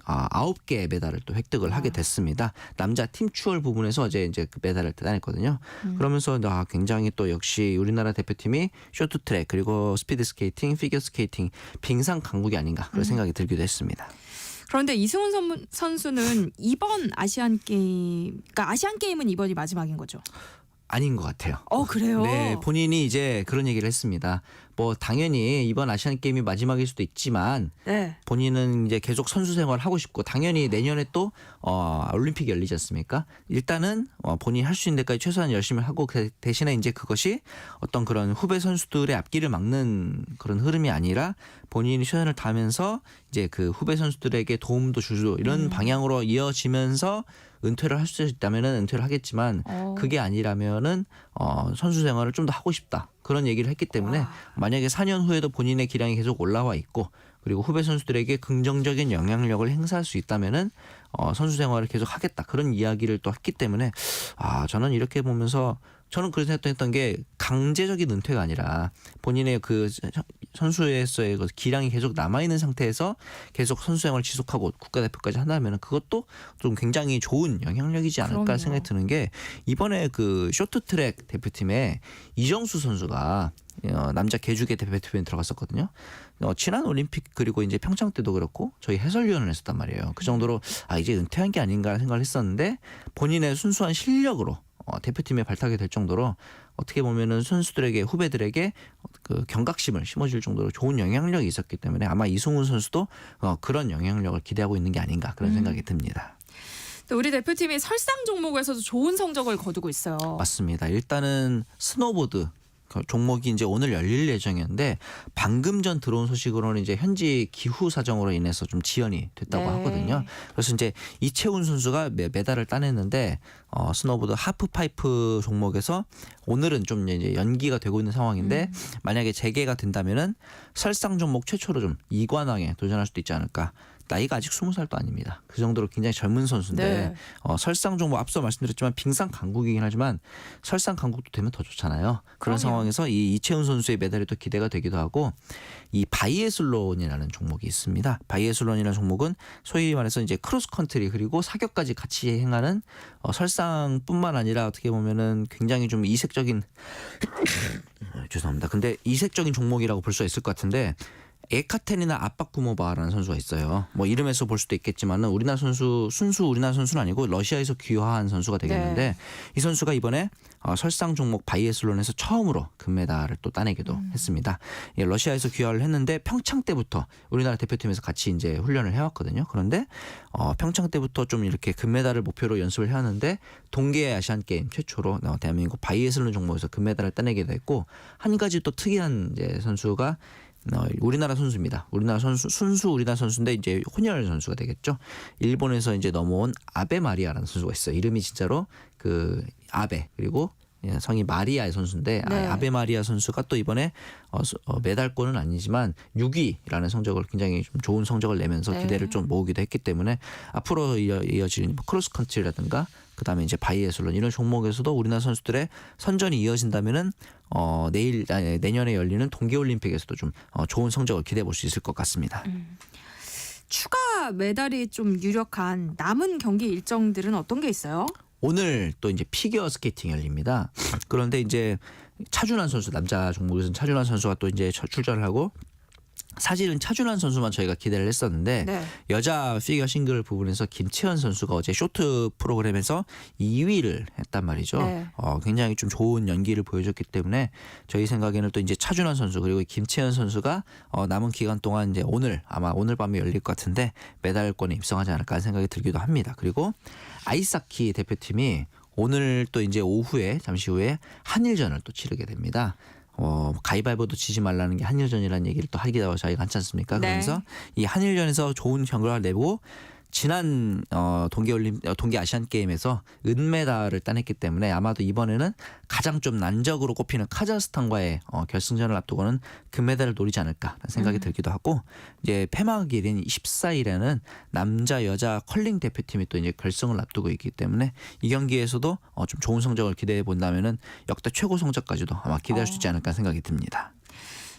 9개의 메달을 또 획득을 하게 됐습니다. 남자 팀 추월 부분에서 이제 그 메달을 따냈거든요. 그러면서 굉장히 또 역시 우리나라 대표팀이 쇼트트랙 그리고 스피드 스케이팅, 피겨 스케이팅 빙상 강국이 아닌가 그런 생각이 들기도 했습니다. 그런데 이승훈 선수는 이번 아시안 게임, 그러니까 아시안 게임은 이번이 마지막인 거죠? 아닌 것 같아요. 그래요? 네, 본인이 이제 그런 얘기를 했습니다. 뭐 당연히 이번 아시안 게임이 마지막일 수도 있지만 네. 본인은 이제 계속 선수 생활을 하고 싶고 당연히 내년에 또 올림픽이 열리지 않습니까? 일단은 본인이 할 수 있는 데까지 최소한 열심히 하고 그 대신에 이제 그것이 어떤 그런 후배 선수들의 앞길을 막는 그런 흐름이 아니라 본인이 최선을 다하면서 이제 그 후배 선수들에게 도움도 주고 이런 방향으로 이어지면서 은퇴를 할 수 있다면은 은퇴를 하겠지만 그게 아니라면은 선수 생활을 좀 더 하고 싶다. 그런 얘기를 했기 때문에 만약에 4년 후에도 본인의 기량이 계속 올라와 있고 그리고 후배 선수들에게 긍정적인 영향력을 행사할 수 있다면은 선수 생활을 계속 하겠다. 그런 이야기를 또 했기 때문에 저는 이렇게 보면서 저는 그래서 했던 게 강제적인 은퇴가 아니라 본인의 그 선수에서의 그 기량이 계속 남아있는 상태에서 계속 선수 생활을 지속하고 국가대표까지 한다면 그것도 좀 굉장히 좋은 영향력이지 않을까 그럼요. 생각이 드는 게 이번에 그 쇼트트랙 대표팀에 이정수 선수가 남자 계주계 대표팀에 들어갔었거든요. 지난 올림픽 그리고 이제 평창 때도 그렇고 저희 해설위원을 했었단 말이에요. 그 정도로 이제 은퇴한 게 아닌가 생각을 했었는데 본인의 순수한 실력으로 대표팀에 발탁이 될 정도로 어떻게 보면은 선수들에게 후배들에게 그 경각심을 심어줄 정도로 좋은 영향력이 있었기 때문에 아마 이승훈 선수도 그런 영향력을 기대하고 있는 게 아닌가 그런 생각이 듭니다. 또 우리 대표팀이 설상 종목에서도 좋은 성적을 거두고 있어요. 맞습니다. 일단은 스노보드 종목이 이제 오늘 열릴 예정이었는데 방금 전 들어온 소식으로는 이제 현지 기후 사정으로 인해서 좀 지연이 됐다고 네. 하거든요. 그래서 이제 이채훈 선수가 메달을 따냈는데 스노보드 하프파이프 종목에서 오늘은 좀 이제 연기가 되고 있는 상황인데 만약에 재개가 된다면은 설상 종목 최초로 좀 2관왕에 도전할 수도 있지 않을까. 나이가 아직 20살도 아닙니다. 그 정도로 굉장히 젊은 선수인데 네. 설상 종목 앞서 말씀드렸지만 빙상 강국이긴 하지만 설상 강국도 되면 더 좋잖아요. 그런 그럼요. 상황에서 이 이채훈 선수의 메달이 또 기대가 되기도 하고 이 바이애슬론이라는 종목이 있습니다. 바이애슬론이라는 종목은 소위 말해서 이제 크로스컨트리 그리고 사격까지 같이 행하는 설상뿐만 아니라 어떻게 보면은 굉장히 좀 이색적인 죄송합니다. 근데 이색적인 종목이라고 볼 수 있을 것 같은데 에카테리나 아빠쿠모바라는 선수가 있어요. 뭐 이름에서 볼 수도 있겠지만은 우리나라 선수 순수 우리나라 선수는 아니고 러시아에서 귀화한 선수가 되겠는데 네. 이 선수가 이번에 설상 종목 바이애슬론에서 처음으로 금메달을 또 따내기도 했습니다. 예, 러시아에서 귀화를 했는데 평창 때부터 우리나라 대표팀에서 같이 이제 훈련을 해왔거든요. 그런데 평창 때부터 좀 이렇게 금메달을 목표로 연습을 해왔는데 동계 아시안 게임 최초로 대한민국 바이애슬론 종목에서 금메달을 따내게 됐고 한 가지 또 특이한 이제 선수가 우리나라 선수입니다. 우리나라 선수 순수 우리나라 선수인데 이제 혼혈 선수가 되겠죠. 일본에서 이제 넘어온 아베 마리아라는 선수가 있어요. 이름이 진짜로 그 아베 그리고 성이 마리아의 선수인데 네. 아베 마리아 선수가 또 이번에 메달권은 아니지만 6위라는 성적을 굉장히 좀 좋은 성적을 내면서 네. 기대를 좀 모으기도 했기 때문에 앞으로 이어지는 크로스컨트리라든가 그다음에 이제 바이애슬론 이런 종목에서도 우리나라 선수들의 선전이 이어진다면은 내년에 열리는 동계올림픽에서도 좀 좋은 성적을 기대해 볼 수 있을 것 같습니다. 추가 메달이 좀 유력한 남은 경기 일정들은 어떤 게 있어요? 오늘 또 이제 피겨 스케이팅 열립니다. 그런데 이제 차준환 선수 남자 종목에서는 차준환 선수가 또 이제 출전을 하고 사실은 차준환 선수만 저희가 기대를 했었는데 네. 여자 피겨 싱글 부분에서 김채연 선수가 어제 쇼트 프로그램에서 2위를 했단 말이죠. 네. 굉장히 좀 좋은 연기를 보여줬기 때문에 저희 생각에는 또 이제 차준환 선수 그리고 김채연 선수가 남은 기간 동안 이제 아마 오늘 밤에 열릴 것 같은데 메달권에 입성하지 않을까 하는 생각이 들기도 합니다. 그리고 아이스하키 대표팀이 오늘 또 이제 잠시 후에 한일전을 또 치르게 됩니다. 가위바위보도 지지 말라는 게 한일전이라는 얘기를 또 하기도 저희가 하지 않습니까? 네. 그러면서 이 한일전에서 좋은 결과를 내고 지난 동계 아시안 게임에서 은메달을 따냈기 때문에 아마도 이번에는 가장 좀 난적으로 꼽히는 카자흐스탄과의 결승전을 앞두고는 금메달을 노리지 않을까 생각이 들기도 하고 이제 폐막일인 14일에는 남자 여자 컬링 대표팀이 또 이제 결승을 앞두고 있기 때문에 이 경기에서도 좀 좋은 성적을 기대해 본다면은 역대 최고 성적까지도 아마 기대할 수 있지 않을까 생각이 듭니다.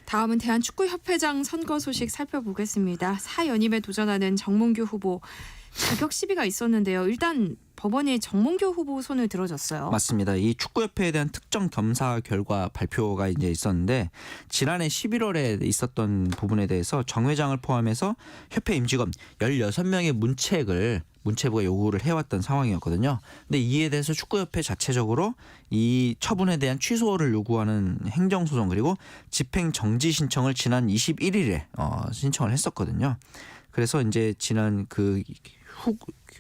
다음은 대한축구협회장 선거 소식 살펴보겠습니다. 사연임에 도전하는 정몽규 후보 자격 시비가 있었는데요. 일단 법원이 정몽규 후보 손을 들어줬어요. 맞습니다. 이 축구협회에 대한 특정 검사 결과 발표가 이제 있었는데 지난해 11월에 있었던 부분에 대해서 정 회장을 포함해서 협회 임직원 16명의 문체부가 요구를 해왔던 상황이었거든요. 근데 이에 대해서 축구협회 자체적으로 이 처분에 대한 취소를 요구하는 행정소송 그리고 집행정지 신청을 지난 21일에 신청을 했었거든요. 그래서 이제 지난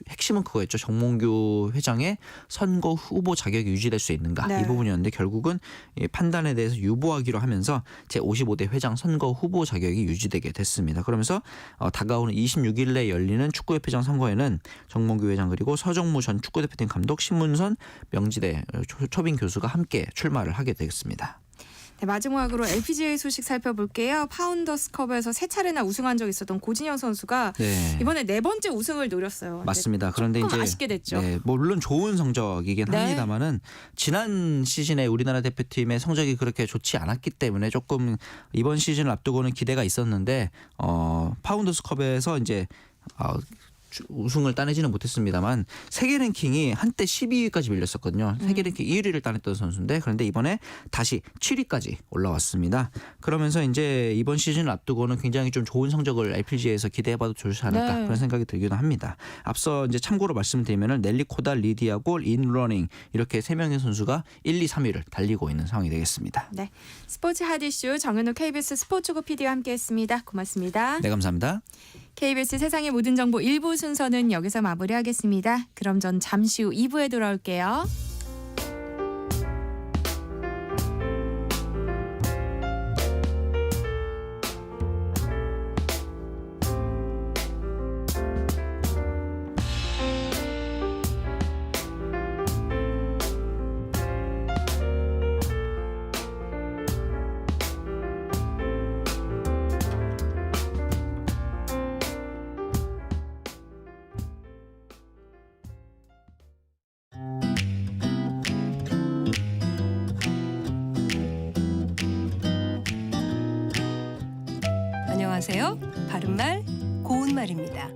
핵심은 그거였죠. 정몽규 회장의 선거 후보 자격이 유지될 수 있는가 네. 이 부분이었는데 결국은 이 판단에 대해서 유보하기로 하면서 제55대 회장 선거 후보 자격이 유지되게 됐습니다. 그러면서 다가오는 26일에 열리는 축구협회장 선거에는 정몽규 회장 그리고 서정무 전 축구대표팀 감독 신문선 명지대 초빙 교수가 함께 출마를 하게 되겠습니다. 네, 마지막으로 LPGA 소식 살펴볼게요. 파운더스컵에서 3차례나 우승한 적이 있었던 고진영 선수가 네. 이번에 4번째 우승을 노렸어요. 맞습니다. 그런데 조금 이제 아쉽게 됐죠. 네, 물론 좋은 성적이긴 네. 합니다만은 지난 시즌에 우리나라 대표팀의 성적이 그렇게 좋지 않았기 때문에 조금 이번 시즌을 앞두고는 기대가 있었는데 파운더스컵에서 이제 우승을 따내지는 못했습니다만 세계 랭킹이 한때 12위까지 밀렸었거든요. 세계 랭킹 1위를 따냈던 선수인데 그런데 이번에 다시 7위까지 올라왔습니다. 그러면서 이제 이번 시즌을 앞두고는 굉장히 좀 좋은 성적을 LPGA에서 기대해봐도 좋지 않을까 네. 그런 생각이 들기도 합니다. 앞서 이제 참고로 말씀드리면은 넬리 코달, 리디아 골, 인러닝 이렇게 3명의 선수가 1, 2, 3위를 달리고 있는 상황이 되겠습니다. 네, 스포츠 하디슈 정현우 KBS 스포츠국 PD와 함께했습니다. 고맙습니다. 네, 감사합니다. KBS 세상의 모든 정보 1부 순서는 여기서 마무리하겠습니다. 그럼 전 잠시 후 2부에 돌아올게요. 안녕하세요. 바른말 고운말입니다.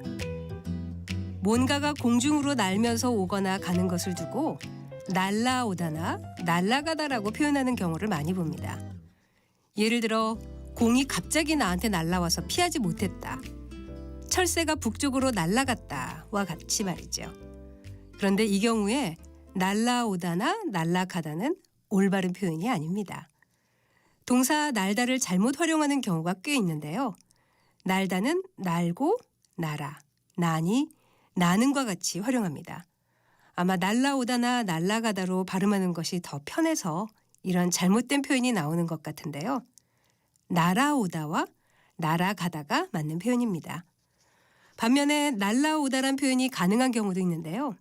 뭔가가 공중으로 날면서 오거나 가는 것을 두고 날라오다나 날아가다라고 표현하는 경우를 많이 봅니다. 예를 들어 공이 갑자기 나한테 날아와서 피하지 못했다. 철새가 북쪽으로 날아갔다와 같이 말이죠. 그런데 이 경우에 날라오다나 날아가다는 올바른 표현이 아닙니다. 동사 날다를 잘못 활용하는 경우가 꽤 있는데요. 날다는 날고, 날아, 나니, 나는과 같이 활용합니다. 아마 날라오다나 날아가다로 발음하는 것이 더 편해서 이런 잘못된 표현이 나오는 것 같은데요. 날아오다와 날아가다가 맞는 표현입니다. 반면에 날라오다란 표현이 가능한 경우도 있는데요.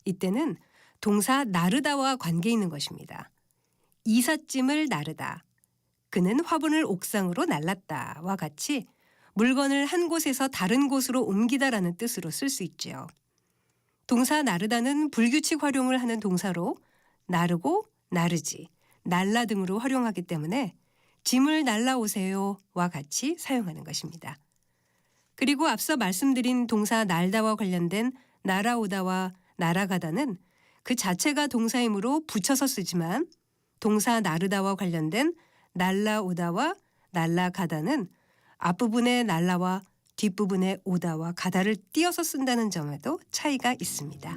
이때는 동사 나르다와 관계 있는 것입니다. 이삿짐을 나르다. 그는 화분을 옥상으로 날랐다와 같이 물건을 한 곳에서 다른 곳으로 옮기다라는 뜻으로 쓸 수 있죠. 동사 나르다는 불규칙 활용을 하는 동사로 나르고, 나르지, 날라 등으로 활용하기 때문에 짐을 날라오세요와 같이 사용하는 것입니다. 그리고 앞서 말씀드린 동사 날다와 관련된 날아오다와 날아가다는 그 자체가 동사이므로 붙여서 쓰지만 동사 나르다와 관련된 날라오다와 날아가다는 앞부분의 날라와 뒷부분의 오다와 가다를 띄어서 쓴다는 점에도 차이가 있습니다.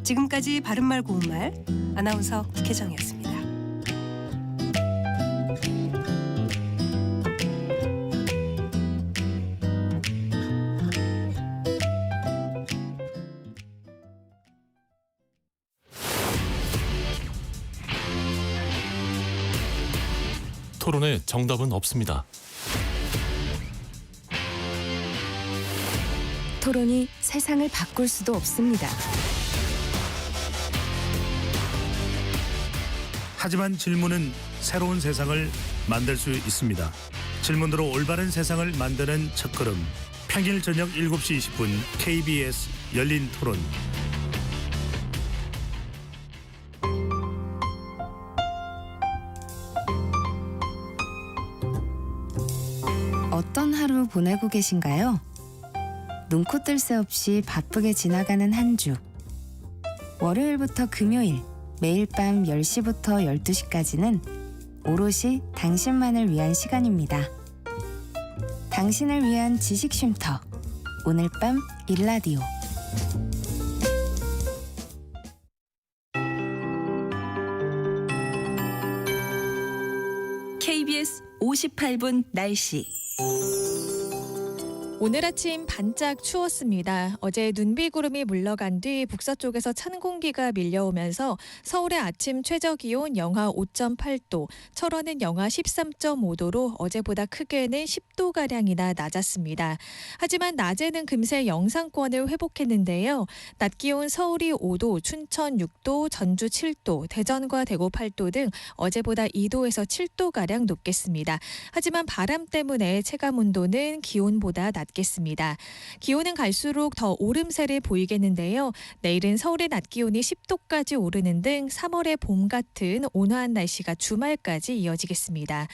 지금까지 바른말 고운말 아나운서 국혜정이었습니다. 토론에 정답은 없습니다. 토론이 세상을 바꿀 수도 없습니다. 하지만 질문은 새로운 세상을 만들 수 있습니다. 질문으로 올바른 세상을 만드는 첫걸음. 평일 저녁 7시 20분 KBS 열린 토론. 어떤 하루 보내고 계신가요? 눈코 뜰 새 없이 바쁘게 지나가는 한 주. 월요일부터 금요일, 매일 밤 10시부터 12시까지는 오롯이 당신만을 위한 시간입니다. 당신을 위한 지식 쉼터. 오늘 밤 일라디오. KBS 58분 날씨. 오늘 아침 반짝 추웠습니다. 어제 눈비구름이 물러간 뒤 북서쪽에서 찬 공기가 밀려오면서 서울의 아침 최저기온 영하 5.8도, 철원은 영하 13.5도로 어제보다 크게는 10도가량이나 낮았습니다. 하지만 낮에는 금세 영상권을 회복했는데요. 낮 기온 서울이 5도, 춘천 6도, 전주 7도, 대전과 대구 8도 등 어제보다 2도에서 7도가량 높겠습니다. 하지만 바람 때문에 체감온도는 기온보다 낮겠습니다. 기온은 갈수록 더 오름세를 보이겠는데요. 내일은 서울의 낮 기온이 10도까지 오르는 등 3월의 봄 같은 온화한 날씨가 주말까지 이어지겠습니다.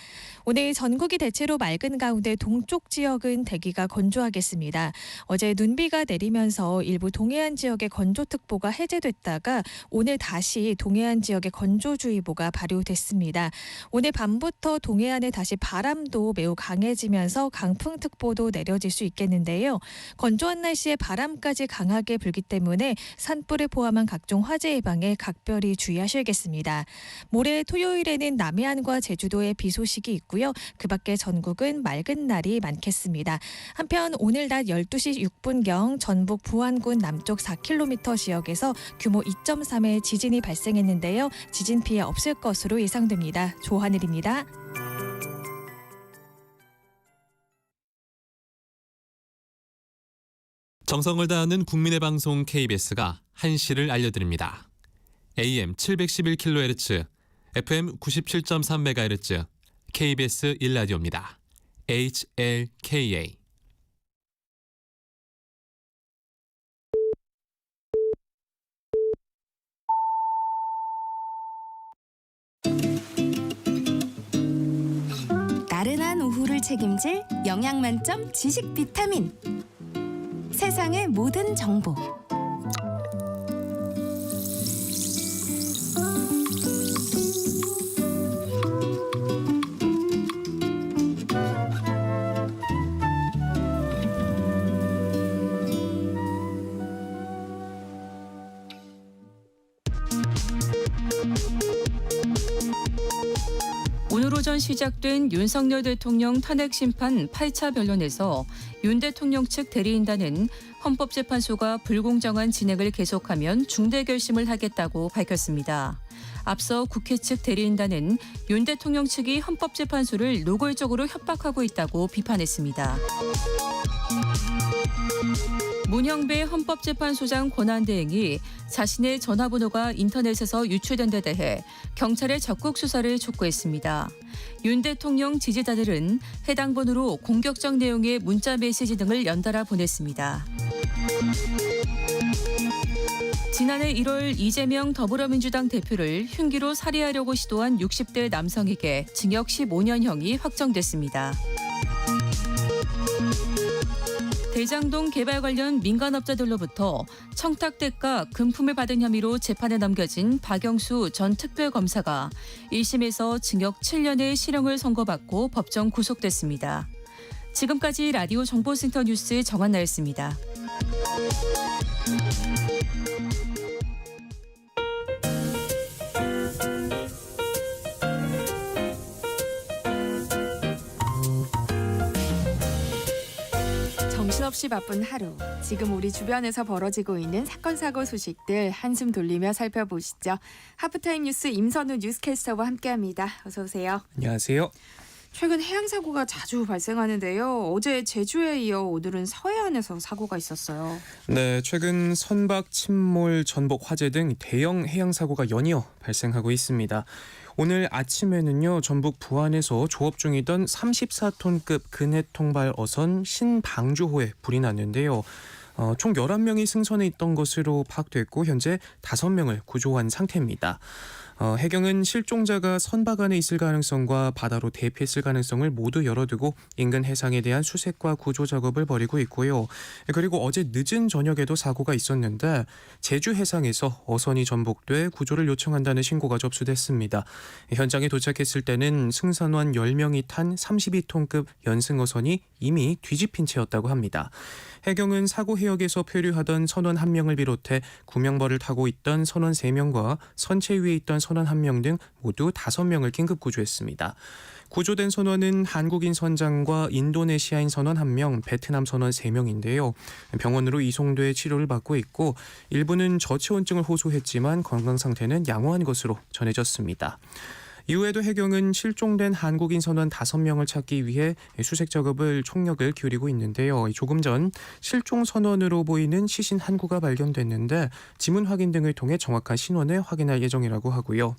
오늘 전국이 대체로 맑은 가운데 동쪽 지역은 대기가 건조하겠습니다. 어제 눈비가 내리면서 일부 동해안 지역의 건조특보가 해제됐다가 오늘 다시 동해안 지역의 건조주의보가 발효됐습니다. 오늘 밤부터 동해안에 다시 바람도 매우 강해지면서 강풍특보도 내려질 수 수 있겠는데요. 건조한 날씨에 바람까지 강하게 불기 때문에 산불을 포함한 각종 화재 예방에 각별히 주의하셔야겠습니다. 모레 토요일에는 남해안과 제주도에 비 소식이 있고요. 그 밖에 전국은 맑은 날이 많겠습니다. 한편 오늘 낮 12시 6분경 전북 부안군 남쪽 4km 지역에서 규모 2.3의 지진이 발생했는데요. 지진 피해 없을 것으로 예상됩니다. 조하늘입니다. 정성을 다하는 국민의 방송 KBS가 한시를 알려드립니다. AM 711kHz, FM 97.3MHz, KBS 1라디오입니다. HLKA. 나른한 오후를 책임질 영양 만점 지식 비타민. 세상의 모든 정보. 오늘 오전 시작된 윤석열 대통령 탄핵 심판 8차 변론에서 윤 대통령 측 대리인단은 헌법재판소가 불공정한 진행을 계속하면 중대 결심을 하겠다고 밝혔습니다. 앞서 국회 측 대리인단은 윤 대통령 측이 헌법재판소를 노골적으로 협박하고 있다고 비판했습니다. 문형배 헌법재판소장 권한대행이 자신의 전화번호가 인터넷에서 유출된 데 대해 경찰에 적극 수사를 촉구했습니다. 윤 대통령 지지자들은 해당 번호로 공격적 내용의 문자 메시지 등을 연달아 보냈습니다. 지난해 1월 이재명 더불어민주당 대표를 흉기로 살해하려고 시도한 60대 남성에게 징역 15년형이 확정됐습니다. 대장동 개발 관련 민간업자들로부터 청탁대가 금품을 받은 혐의로 재판에 넘겨진 박영수 전 특별검사가 1심에서 징역 7년의 실형을 선고받고 법정 구속됐습니다. 지금까지 라디오 정보센터 뉴스 정한나였습니다. 정신없이 바쁜 하루. 지금 우리 주변에서 벌어지고 있는 사건 사고 소식들 한숨 돌리며 살펴보시죠. 하프타임 뉴스 임선우 뉴스캐스터와 함께합니다. 어서 오세요. 안녕하세요. 최근 해양 사고가 자주 발생하는데요. 어제 제주에 이어 오늘은 서해안에서 사고가 있었어요. 네, 최근 선박 침몰, 전복 화재 등 대형 해양 사고가 연이어 발생하고 있습니다. 오늘 아침에는요, 전북 부안에서 조업 중이던 34톤급 근해 통발 어선 신방주호에 불이 났는데요. 총 11명이 승선해 있던 것으로 파악됐고 현재 5명을 구조한 상태입니다. 해경은 실종자가 선박 안에 있을 가능성과 바다로 대피했을 가능성을 모두 열어두고 인근 해상에 대한 수색과 구조 작업을 벌이고 있고요. 그리고 어제 늦은 저녁에도 사고가 있었는데 제주 해상에서 어선이 전복돼 구조를 요청한다는 신고가 접수됐습니다. 현장에 도착했을 때는 승선원 10명이 탄 32톤급 연승어선이 이미 뒤집힌 채였다고 합니다. 해경은 사고 해역에서 표류하던 선원 1명을 비롯해 구명벌을 타고 있던 선원 3명과 선체 위에 있던 선원 1명 등 모두 5명을 긴급 구조했습니다. 구조된 선원은 한국인 선장과 인도네시아인 선원 1명, 베트남 선원 3명인데요. 병원으로 이송돼 치료를 받고 있고 일부는 저체온증을 호소했지만 건강 상태는 양호한 것으로 전해졌습니다. 이후에도 해경은 실종된 한국인 선원 5명을 찾기 위해 수색 작업을 총력을 기울이고 있는데요. 조금 전 실종 선원으로 보이는 시신 한 구가 발견됐는데 지문 확인 등을 통해 정확한 신원을 확인할 예정이라고 하고요.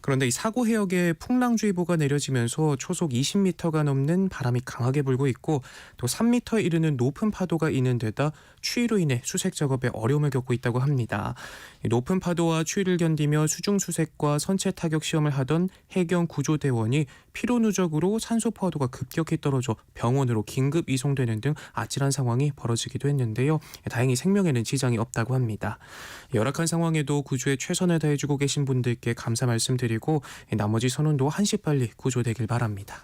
그런데 이 사고 해역에 풍랑주의보가 내려지면서 초속 20m가 넘는 바람이 강하게 불고 있고 또 3m에 이르는 높은 파도가 있는 데다 추위로 인해 수색 작업에 어려움을 겪고 있다고 합니다. 높은 파도와 추위를 견디며 수중 수색과 선체 타격 시험을 하던 해경 구조대원이 피로 누적으로 산소 포화도가 급격히 떨어져 병원으로 긴급 이송되는 등 아찔한 상황이 벌어지기도 했는데요. 다행히 생명에는 지장이 없다고 합니다. 열악한 상황에도 구조에 최선을 다해주고 계신 분들께 감사 말씀드리고 나머지 선원도 한시빨리 구조되길 바랍니다.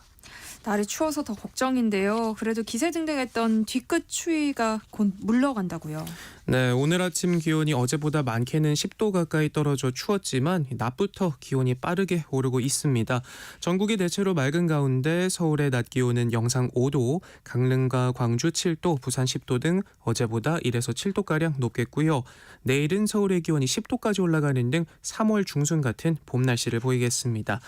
날이 추워서 더 걱정인데요. 그래도 기세등등했던 뒤끝 추위가 곧 물러간다고요. 네, 오늘 아침 기온이 어제보다 많게는 10도 가까이 떨어져 추웠지만 낮부터 기온이 빠르게 오르고 있습니다. 전국이 대체로 맑은 가운데 서울의 낮 기온은 영상 5도, 강릉과 광주 7도, 부산 10도 등 어제보다 1에서 7도가량 높겠고요. 내일은 서울의 기온이 10도까지 올라가는 등 3월 중순 같은 봄 날씨를 보이겠습니다.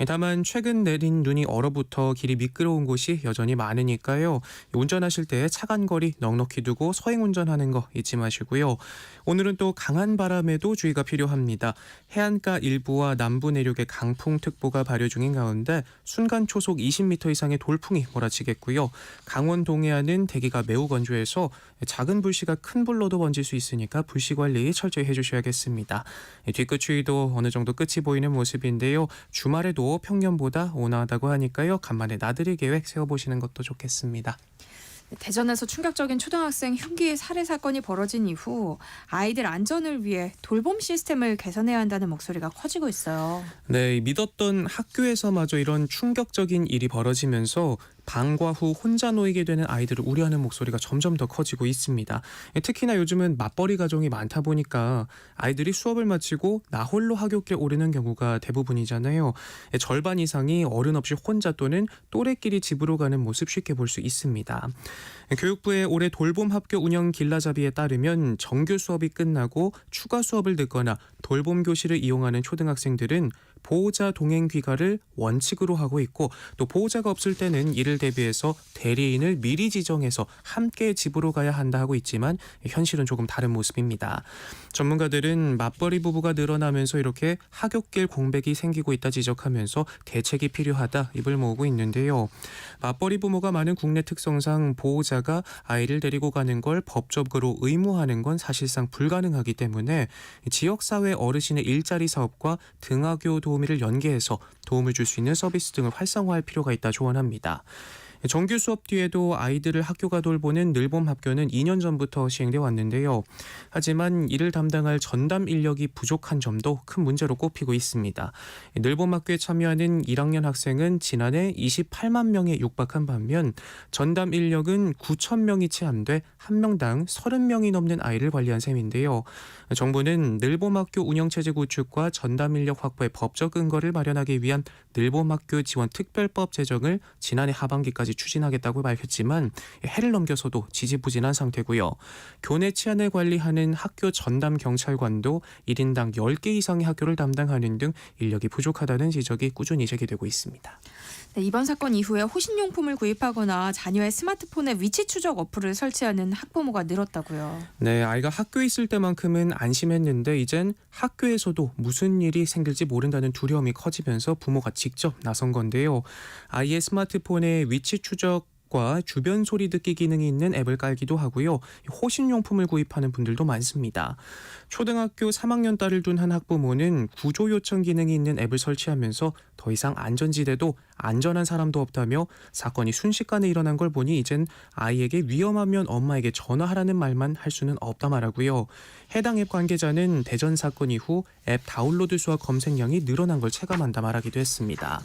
다만 최근 내린 눈이 얼어붙어 길이 미끄러운 곳이 여전히 많으니까요. 운전하실 때 차간 거리 넉넉히 두고 서행 운전하는 거 잊지 마시고요. 오늘은 또 강한 바람에도 주의가 필요합니다. 해안가 일부와 남부 내륙에 강풍특보가 발효 중인 가운데 순간 초속 20m 이상의 돌풍이 몰아치겠고요. 강원 동해안은 대기가 매우 건조해서 작은 불씨가 큰 불로도 번질 수 있으니까 불씨 관리 철저히 해주셔야겠습니다. 뒤끝 추위도 어느 정도 끝이 보이는 모습인데요. 주말에도 평년보다 온화하다고 하니까요. 간만에 나들이 계획 세워보시는 것도 좋겠습니다. 대전에서 충격적인 초등학생 흉기 살해 사건이 벌어진 이후 아이들 안전을 위해 돌봄 시스템을 개선해야 한다는 목소리가 커지고 있어요. 네, 믿었던 학교에서마저 이런 충격적인 일이 벌어지면서 방과 후 혼자 놓이게 되는 아이들을 우려하는 목소리가 점점 더 커지고 있습니다. 특히나 요즘은 맞벌이 가정이 많다 보니까 아이들이 수업을 마치고 나 홀로 하굣길 오르는 경우가 대부분이잖아요. 절반 이상이 어른 없이 혼자 또는 또래끼리 집으로 가는 모습 쉽게 볼 수 있습니다. 교육부의 올해 돌봄 학교 운영 길라잡이에 따르면 정규 수업이 끝나고 추가 수업을 듣거나 돌봄 교실을 이용하는 초등학생들은 보호자 동행 귀가를 원칙으로 하고 있고 또 보호자가 없을 때는 이를 대비해서 대리인을 미리 지정해서 함께 집으로 가야 한다 하고 있지만 현실은 조금 다른 모습입니다. 전문가들은 맞벌이 부부가 늘어나면서 이렇게 하굣길 공백이 생기고 있다 지적하면서 대책이 필요하다 입을 모으고 있는데요. 맞벌이 부모가 많은 국내 특성상 보호자가 아이를 데리고 가는 걸 법적으로 의무화하는 건 사실상 불가능하기 때문에 지역사회 어르신의 일자리 사업과 등하교 도우미를 연계해서 도움을 줄 수 있는 서비스 등을 활성화할 필요가 있다 조언합니다. 정규 수업 뒤에도 아이들을 학교가 돌보는 늘봄 학교는 2년 전부터 시행돼 왔는데요. 하지만 이를 담당할 전담 인력이 부족한 점도 큰 문제로 꼽히고 있습니다. 늘봄 학교에 참여하는 1학년 학생은 지난해 28만 명에 육박한 반면 전담 인력은 9천 명이 채 안 돼 한 명당 30명이 넘는 아이를 관리한 셈인데요. 정부는 늘봄 학교 운영체제 구축과 전담 인력 확보의 법적 근거를 마련하기 위한 늘봄 학교 지원 특별법 제정을 지난해 하반기까지 추진하겠다고 밝혔지만 해를 넘겨서도 지지부진한 상태고요. 교내 치안을 관리하는 학교 전담 경찰관도 1인당 10개 이상의 학교를 담당하는 등 인력이 부족하다는 지적이 꾸준히 제기되고 있습니다. 네, 이번 사건 이후에 호신용품을 구입하거나 자녀의 스마트폰에 위치 추적 어플을 설치하는 학부모가 늘었다고요. 네, 아이가 학교에 있을 때만큼은 안심했는데 이젠 학교에서도 무슨 일이 생길지 모른다는 두려움이 커지면서 부모가 직접 나선 건데요. 아이의 스마트폰에 위치 추적과 주변 소리 듣기 기능이 있는 앱을 깔기도 하고요. 호신용품을 구입하는 분들도 많습니다. 초등학교 3학년 딸을 둔 한 학부모는 구조 요청 기능이 있는 앱을 설치하면서 더 이상 안전지대도 안전한 사람도 없다며 사건이 순식간에 일어난 걸 보니 이젠 아이에게 위험하면 엄마에게 전화하라는 말만 할 수는 없다 말하고요. 해당 앱 관계자는 대전 사건 이후 앱 다운로드 수와 검색량이 늘어난 걸 체감한다 말하기도 했습니다.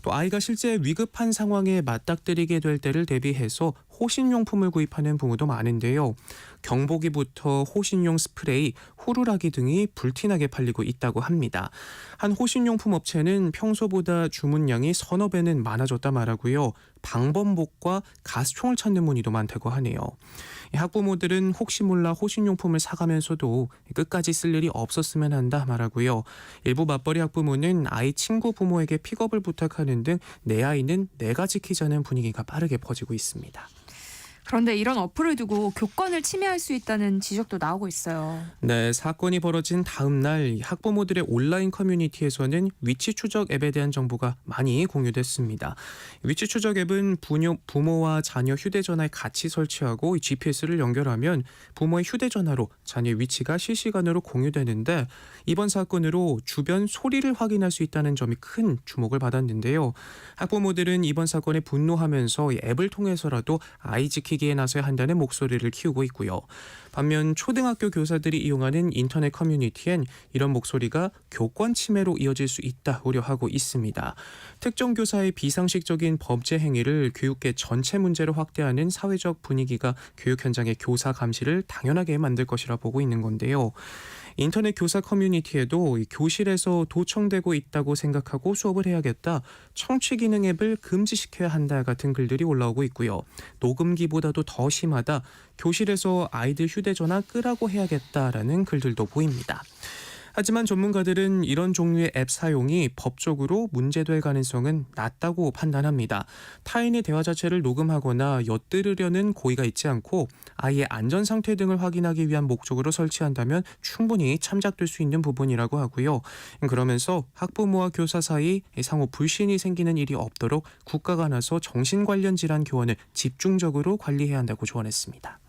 또 아이가 실제 위급한 상황에 맞닥뜨리게 될 때를 대비해서 호신용품을 구입하는 부모도 많은데요. 경보기부터 호신용 스프레이, 후루라기 등이 불티나게 팔리고 있다고 합니다. 한 호신용품 업체는 평소보다 주문량이 서너 배는 많아졌다 말하고요. 방범복과 가스총을 찾는 문의도 많다고 하네요. 학부모들은 혹시 몰라 호신용품을 사가면서도 끝까지 쓸 일이 없었으면 한다 말하고요. 일부 맞벌이 학부모는 아이 친구 부모에게 픽업을 부탁하는 등 내 아이는 내가 지키자는 분위기가 빠르게 퍼지고 있습니다. 그런데 이런 어플을 두고 교권을 침해할 수 있다는 지적도 나오고 있어요. 네, 사건이 벌어진 다음 날 학부모들의 온라인 커뮤니티에서는 위치 추적 앱에 대한 정보가 많이 공유됐습니다. 위치 추적 앱은 부모와 자녀 휴대전화에 같이 설치하고 GPS를 연결하면 부모의 휴대전화로 자녀 위치가 실시간으로 공유되는데 이번 사건으로 주변 소리를 확인할 수 있다는 점이 큰 주목을 받았는데요. 학부모들은 이번 사건에 분노하면서 이 앱을 통해서라도 아이 지키기 지키기에 나서야 한다는 목소리를 키우고 있고요. 반면 초등학교 교사들이 이용하는 인터넷 커뮤니티엔 이런 목소리가 교권 침해로 이어질 수 있다 우려하고 있습니다. 특정 교사의 비상식적인 범죄 행위를 교육계 전체 문제로 확대하는 사회적 분위기가 교육 현장의 교사 감시를 당연하게 만들 것이라 보고 있는 건데요. 인터넷 교사 커뮤니티에도 교실에서 도청되고 있다고 생각하고 수업을 해야겠다, 청취 기능 앱을 금지시켜야 한다 같은 글들이 올라오고 있고요. 녹음기보다도 더 심하다, 교실에서 아이들 휴대전화 끄라고 해야겠다라는 글들도 보입니다. 하지만 전문가들은 이런 종류의 앱 사용이 법적으로 문제될 가능성은 낮다고 판단합니다. 타인의 대화 자체를 녹음하거나 엿들으려는 고의가 있지 않고 아이의 안전 상태 등을 확인하기 위한 목적으로 설치한다면 충분히 참작될 수 있는 부분이라고 하고요. 그러면서 학부모와 교사 사이 상호 불신이 생기는 일이 없도록 국가가 나서 정신 관련 질환 교원을 집중적으로 관리해야 한다고 조언했습니다.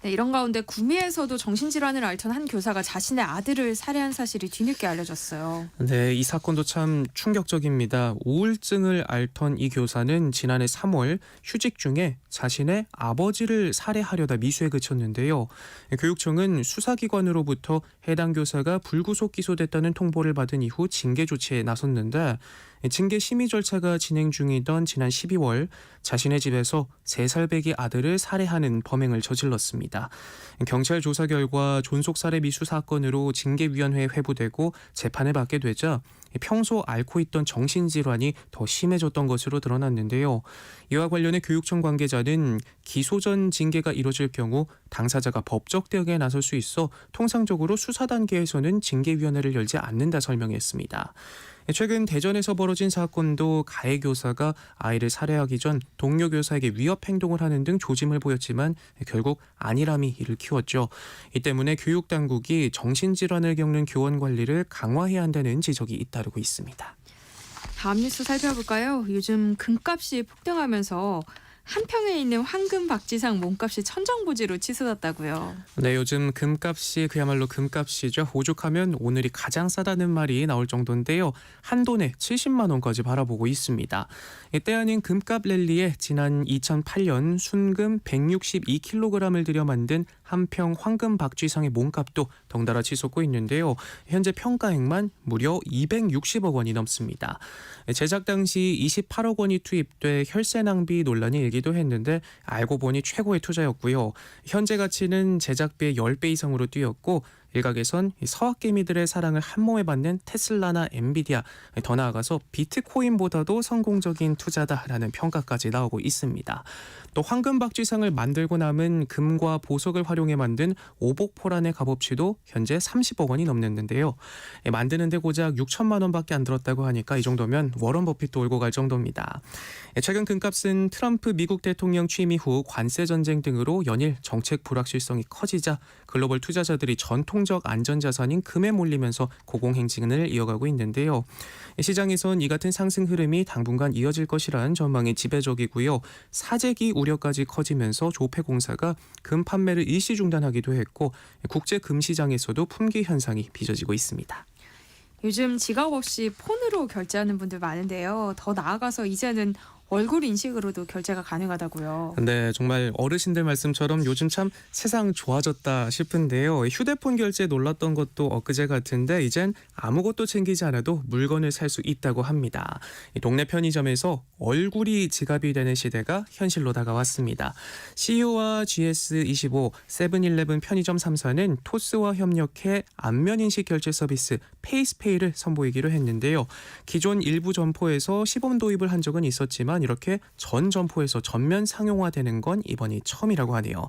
네, 이런 가운데 구미에서도 정신질환을 앓던 한 교사가 자신의 아들을 살해한 사실이 뒤늦게 알려졌어요. 네, 이 사건도 참 충격적입니다. 우울증을 앓던 이 교사는 지난해 3월 휴직 중에 자신의 아버지를 살해하려다 미수에 그쳤는데요. 교육청은 수사기관으로부터 해당 교사가 불구속 기소됐다는 통보를 받은 이후 징계 조치에 나섰는데, 징계 심의 절차가 진행 중이던 지난 12월 자신의 집에서 3살배기 아들을 살해하는 범행을 저질렀습니다. 경찰 조사 결과 존속살해 미수 사건으로 징계위원회에 회부되고 재판을 받게 되자 평소 앓고 있던 정신질환이 더 심해졌던 것으로 드러났는데요. 이와 관련해 교육청 관계자는 기소 전 징계가 이뤄질 경우 당사자가 법적 대응에 나설 수 있어 통상적으로 수사 단계에서는 징계위원회를 열지 않는다 설명했습니다. 최근 대전에서 벌어진 사건도 가해 교사가 아이를 살해하기 전 동료 교사에게 위협 행동을 하는 등 조짐을 보였지만 결국 안일함이 이를 키웠죠. 이 때문에 교육당국이 정신질환을 겪는 교원 관리를 강화해야 한다는 지적이 잇따르고 있습니다. 다음 뉴스 살펴볼까요? 요즘 금값이 폭등하면서 한평에 있는 황금 박지상 몸값이 천정부지로 치솟았다고요. 네, 요즘 금값이 그야말로 금값이죠. 오죽하면 오늘이 가장 싸다는 말이 나올 정도인데요. 한 돈에 70만 원까지 바라보고 있습니다. 때 아닌 금값 랠리에 지난 2008년 순금 162kg을 들여 만든 한평 황금 박쥐상의 몸값도 덩달아 치솟고 있는데요. 현재 평가액만 무려 260억 원이 넘습니다. 제작 당시 28억 원이 투입돼 혈세 낭비 논란이 일기도 했는데 알고 보니 최고의 투자였고요. 현재 가치는 제작비의 10배 이상으로 뛰었고 일각에선 서학개미들의 사랑을 한몸에 받는 테슬라나 엔비디아, 더 나아가서 비트코인보다도 성공적인 투자다라는 평가까지 나오고 있습니다. 또 황금박쥐상을 만들고 남은 금과 보석을 활용해 만든 오복포란의 값어치도 현재 30억 원이 넘는데요. 만드는데 고작 6천만 원밖에 안 들었다고 하니까 이 정도면 워런 버핏도 올고 갈 정도입니다. 최근 금값은 트럼프 미국 대통령 취임 이후 관세 전쟁 등으로 연일 정책 불확실성이 커지자 글로벌 투자자들이 전통적 안전자산인 금에 몰리면서 고공행진을 이어가고 있는데요. 시장에선 이 같은 상승 흐름이 당분간 이어질 것이라는 전망이 지배적이고요. 사재기 우려까지 커지면서 조폐공사가 금 판매를 일시 중단하기도 했고 국제 금 시장에서도 품귀 현상이 빚어지고 있습니다. 요즘 지갑 없이 폰으로 결제하는 분들 많은데요. 더 나아가서 이제는 얼굴 인식으로도 결제가 가능하다고요. 네, 정말 어르신들 말씀처럼 요즘 참 세상 좋아졌다 싶은데요. 휴대폰 결제 놀랐던 것도 엊그제 같은데 이젠 아무것도 챙기지 않아도 물건을 살 수 있다고 합니다. 동네 편의점에서 얼굴이 지갑이 되는 시대가 현실로 다가왔습니다. CU와 GS25, 세븐일레븐 편의점 3사는 토스와 협력해 안면인식 결제 서비스 페이스페이를 선보이기로 했는데요. 기존 일부 점포에서 시범 도입을 한 적은 있었지만 이렇게 전 점포에서 전면 상용화되는 건 이번이 처음이라고 하네요.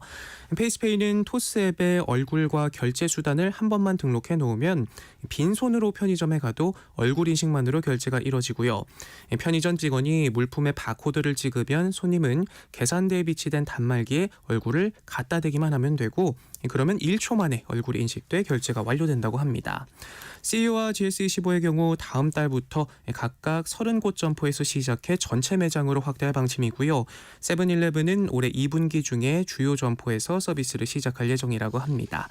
페이스페이는 토스 앱에 얼굴과 결제 수단을 한 번만 등록해 놓으면 빈손으로 편의점에 가도 얼굴 인식만으로 결제가 이뤄지고요. 편의점 직원이 물품에 바코드를 찍으면 손님은 계산대에 비치된 단말기에 얼굴을 갖다 대기만 하면 되고 그러면 1초 만에 얼굴이 인식돼 결제가 완료된다고 합니다. CU와 GS25의 경우 다음 달부터 각각 30곳 점포에서 시작해 전체 매장으로 확대할 방침이고요. 세븐일레븐은 올해 2분기 중에 주요 점포에서 서비스를 시작할 예정이라고 합니다.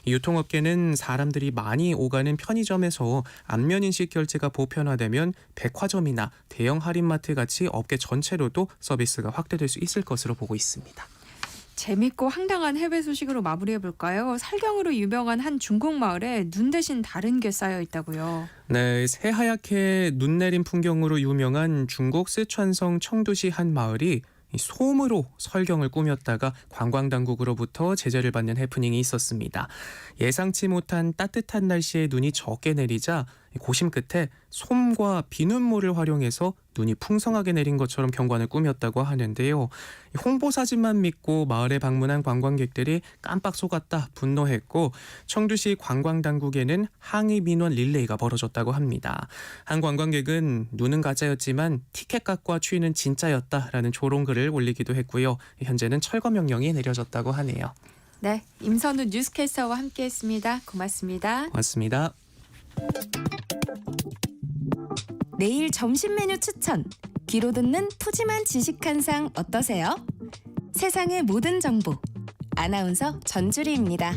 유통업계는 사람들이 많이 오가는 편의점에서 안면인식 결제가 보편화되면 백화점이나 대형 할인마트 같이 업계 전체로도 서비스가 확대될 수 있을 것으로 보고 있습니다. 재밌고 황당한 해외 소식으로 마무리해 볼까요? 살경으로 유명한 한 중국 마을에 눈 대신 다른 게 쌓여 있다고요. 네, 새하얗게 눈 내린 풍경으로 유명한 중국 쓰촨성 청두시 한 마을이 이 솜으로 설경을 꾸몄다가 관광당국으로부터 제재를 받는 해프닝이 있었습니다. 예상치 못한 따뜻한 날씨에 눈이 적게 내리자 고심 끝에 솜과 비눗물을 활용해서 눈이 풍성하게 내린 것처럼 경관을 꾸몄다고 하는데요. 홍보 사진만 믿고 마을에 방문한 관광객들이 깜빡 속았다 분노했고 청두시 관광당국에는 항의 민원 릴레이가 벌어졌다고 합니다. 한 관광객은 눈은 가짜였지만 티켓값과 추위는 진짜였다라는 조롱글을 올리기도 했고요. 현재는 철거 명령이 내려졌다고 하네요. 네, 임선우 뉴스캐스터와 함께했습니다. 고맙습니다. 고맙습니다. 내일 점심 메뉴 추천. 귀로 듣는 푸짐한 지식 한 상 어떠세요? 세상의 모든 정보. 아나운서 전주리입니다.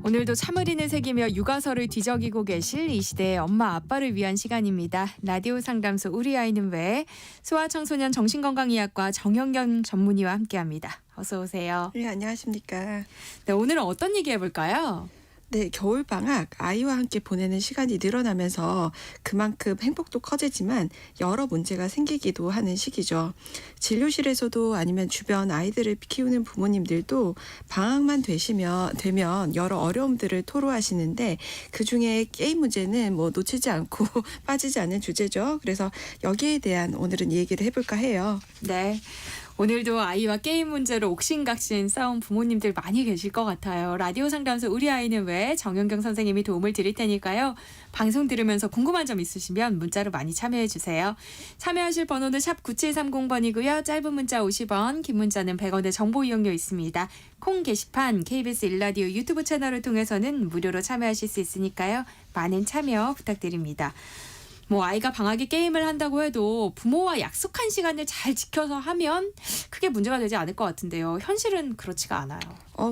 오늘도 참으리는 새기며 육아서를 뒤적이고 계실 이 시대의 엄마 아빠를 위한 시간입니다. 라디오 상담소 우리 아이는 왜 소아청소년 정신건강의학과 정영경 전문의와 함께합니다. 어서 오세요. 네, 안녕하십니까. 네, 오늘은 어떤 얘기 해볼까요? 네, 겨울방학 아이와 함께 보내는 시간이 늘어나면서 그만큼 행복도 커지지만 여러 문제가 생기기도 하는 시기죠. 진료실에서도 아니면 주변 아이들을 키우는 부모님들도 방학만 되면 여러 어려움들을 토로하시는데 그중에 게임 문제는 놓치지 않고 빠지지 않는 주제죠. 그래서 여기에 대한 오늘은 얘기를 해볼까 해요. 네. 오늘도 아이와 게임 문제로 옥신각신 싸운 부모님들 많이 계실 것 같아요. 라디오 상담소 우리 아이는 왜 정영경 선생님이 도움을 드릴 테니까요. 방송 들으면서 궁금한 점 있으시면 문자로 많이 참여해 주세요. 참여하실 번호는 샵 9730번이고요. 짧은 문자 50원, 긴 문자는 100원의 정보 이용료 있습니다. 콩 게시판 KBS 일라디오 유튜브 채널을 통해서는 무료로 참여하실 수 있으니까요. 많은 참여 부탁드립니다. 아이가 방학에 게임을 한다고 해도 부모와 약속한 시간을 잘 지켜서 하면 크게 문제가 되지 않을 것 같은데요. 현실은 그렇지가 않아요.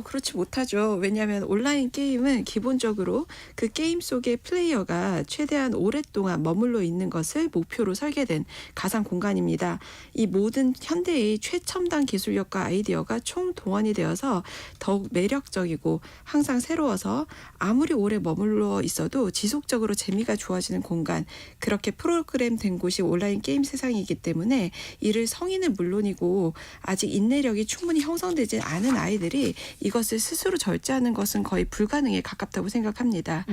그렇지 못하죠. 왜냐하면 온라인 게임은 기본적으로 그 게임 속의 플레이어가 최대한 오랫동안 머물러 있는 것을 목표로 설계된 가상 공간입니다. 이 모든 현대의 최첨단 기술력과 아이디어가 총동원이 되어서 더욱 매력적이고 항상 새로워서 아무리 오래 머물러 있어도 지속적으로 재미가 좋아지는 공간, 그렇게 프로그램된 곳이 온라인 게임 세상이기 때문에 이를 성인은 물론이고 아직 인내력이 충분히 형성되지 않은 아이들이 이것을 스스로 절제하는 것은 거의 불가능에 가깝다고 생각합니다.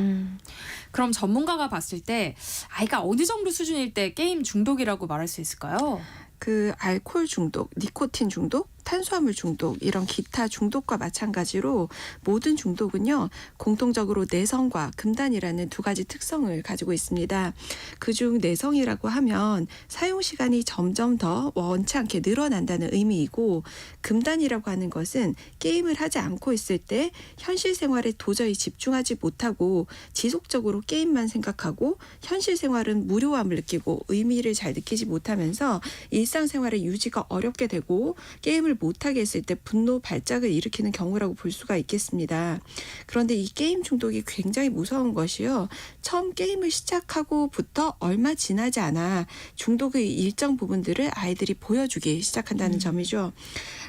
그럼 전문가가 봤을 때 아이가 어느 정도 수준일 때 게임 중독이라고 말할 수 있을까요? 그 알코올 중독, 니코틴 중독, 탄수화물 중독 이런 기타 중독과 마찬가지로 모든 중독은요 공통적으로 내성과 금단이라는 두 가지 특성을 가지고 있습니다. 그중 내성이라고 하면 사용 시간이 점점 더 원치 않게 늘어난다는 의미이고 금단이라고 하는 것은 게임을 하지 않고 있을 때 현실 생활에 도저히 집중하지 못하고 지속적으로 게임만 생각하고 현실 생활은 무료함을 느끼고 의미를 잘 느끼지 못하면서 일상생활의 유지가 어렵게 되고 게임을 못하게 했을 때 분노 발작을 일으키는 경우라고 볼 수가 있겠습니다. 그런데 이 게임 중독이 굉장히 무서운 것이요. 처음 게임을 시작하고부터 얼마 지나지 않아 중독의 일정 부분들을 아이들이 보여주기 시작한다는 점이죠.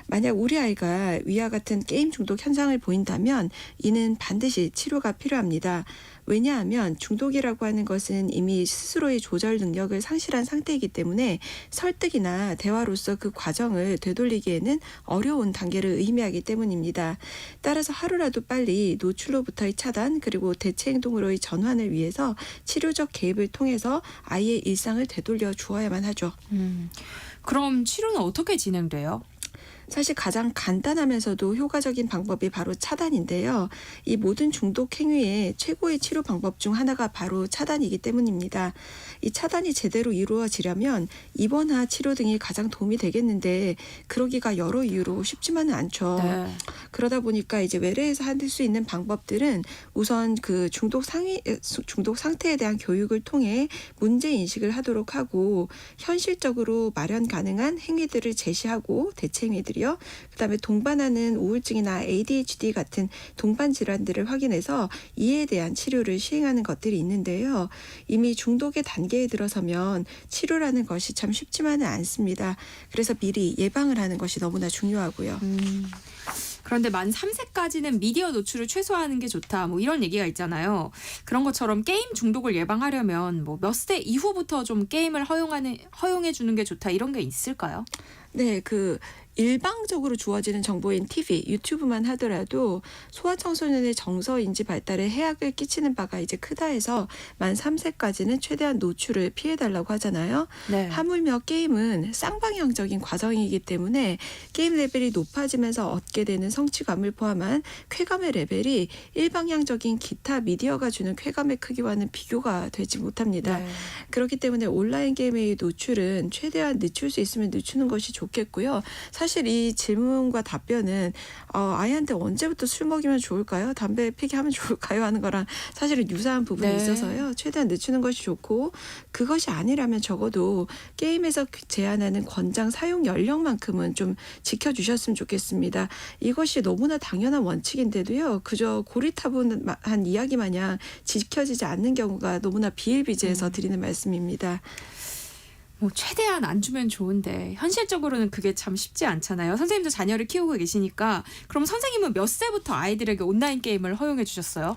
만약 우리 아이가 위와 같은 게임 중독 현상을 보인다면 이는 반드시 치료가 필요합니다. 왜냐하면 중독이라고 하는 것은 이미 스스로의 조절 능력을 상실한 상태이기 때문에 설득이나 대화로서 그 과정을 되돌리기에는 어려운 단계를 의미하기 때문입니다. 따라서 하루라도 빨리 노출로부터의 차단 그리고 대체 행동으로의 전환을 위해서 치료적 개입을 통해서 아이의 일상을 되돌려 주어야만 하죠. 그럼 치료는 어떻게 진행돼요? 사실 가장 간단하면서도 효과적인 방법이 바로 차단인데요. 이 모든 중독 행위의 최고의 치료 방법 중 하나가 바로 차단이기 때문입니다. 이 차단이 제대로 이루어지려면 입원화 치료 등이 가장 도움이 되겠는데 그러기가 여러 이유로 쉽지만은 않죠. 네. 그러다 보니까 이제 외래에서 할 수 있는 방법들은 우선 그 중독 상태에 대한 교육을 통해 문제 인식을 하도록 하고 현실적으로 마련 가능한 행위들을 제시하고 대체 행위들이 것들이요. 그다음에 동반하는 우울증이나 ADHD 같은 동반 질환들을 확인해서 이에 대한 치료를 시행하는 것들이 있는데요. 이미 중독의 단계에 들어서면 치료라는 것이 참 쉽지만은 않습니다. 그래서 미리 예방을 하는 것이 너무나 중요하고요. 그런데 만 3세까지는 미디어 노출을 최소화하는 게 좋다. 뭐 이런 얘기가 있잖아요. 그런 것처럼 게임 중독을 예방하려면 뭐 몇 세 이후부터 좀 게임을 허용해 주는 게 좋다. 이런 게 있을까요? 네, 일방적으로 주어지는 정보인 TV, 유튜브만 하더라도 소아청소년의 정서인지 발달에 해악을 끼치는 바가 이제 크다 해서 만 3세까지는 최대한 노출을 피해달라고 하잖아요. 네. 하물며 게임은 쌍방향적인 과정이기 때문에 게임 레벨이 높아지면서 얻게 되는 성취감을 포함한 쾌감의 레벨이 일방향적인 기타 미디어가 주는 쾌감의 크기와는 비교가 되지 못합니다. 네. 그렇기 때문에 온라인 게임의 노출은 최대한 늦출 수 있으면 늦추는 것이 좋겠고요. 사실 이 질문과 답변은 아이한테 언제부터 술 먹이면 좋을까요? 담배 피게 하면 좋을까요? 하는 거랑 사실은 유사한 부분이 네. 있어서요. 최대한 늦추는 것이 좋고 그것이 아니라면 적어도 게임에서 제한하는 권장 사용 연령만큼은 좀 지켜주셨으면 좋겠습니다. 이것이 너무나 당연한 원칙인데도요. 그저 고리타분한 이야기 마냥 지켜지지 않는 경우가 너무나 비일비재해서 드리는 말씀입니다. 뭐 최대한 안 주면 좋은데 현실적으로는 그게 참 쉽지 않잖아요. 선생님도 자녀를 키우고 계시니까 그럼 선생님은 몇 세부터 아이들에게 온라인 게임을 허용해 주셨어요?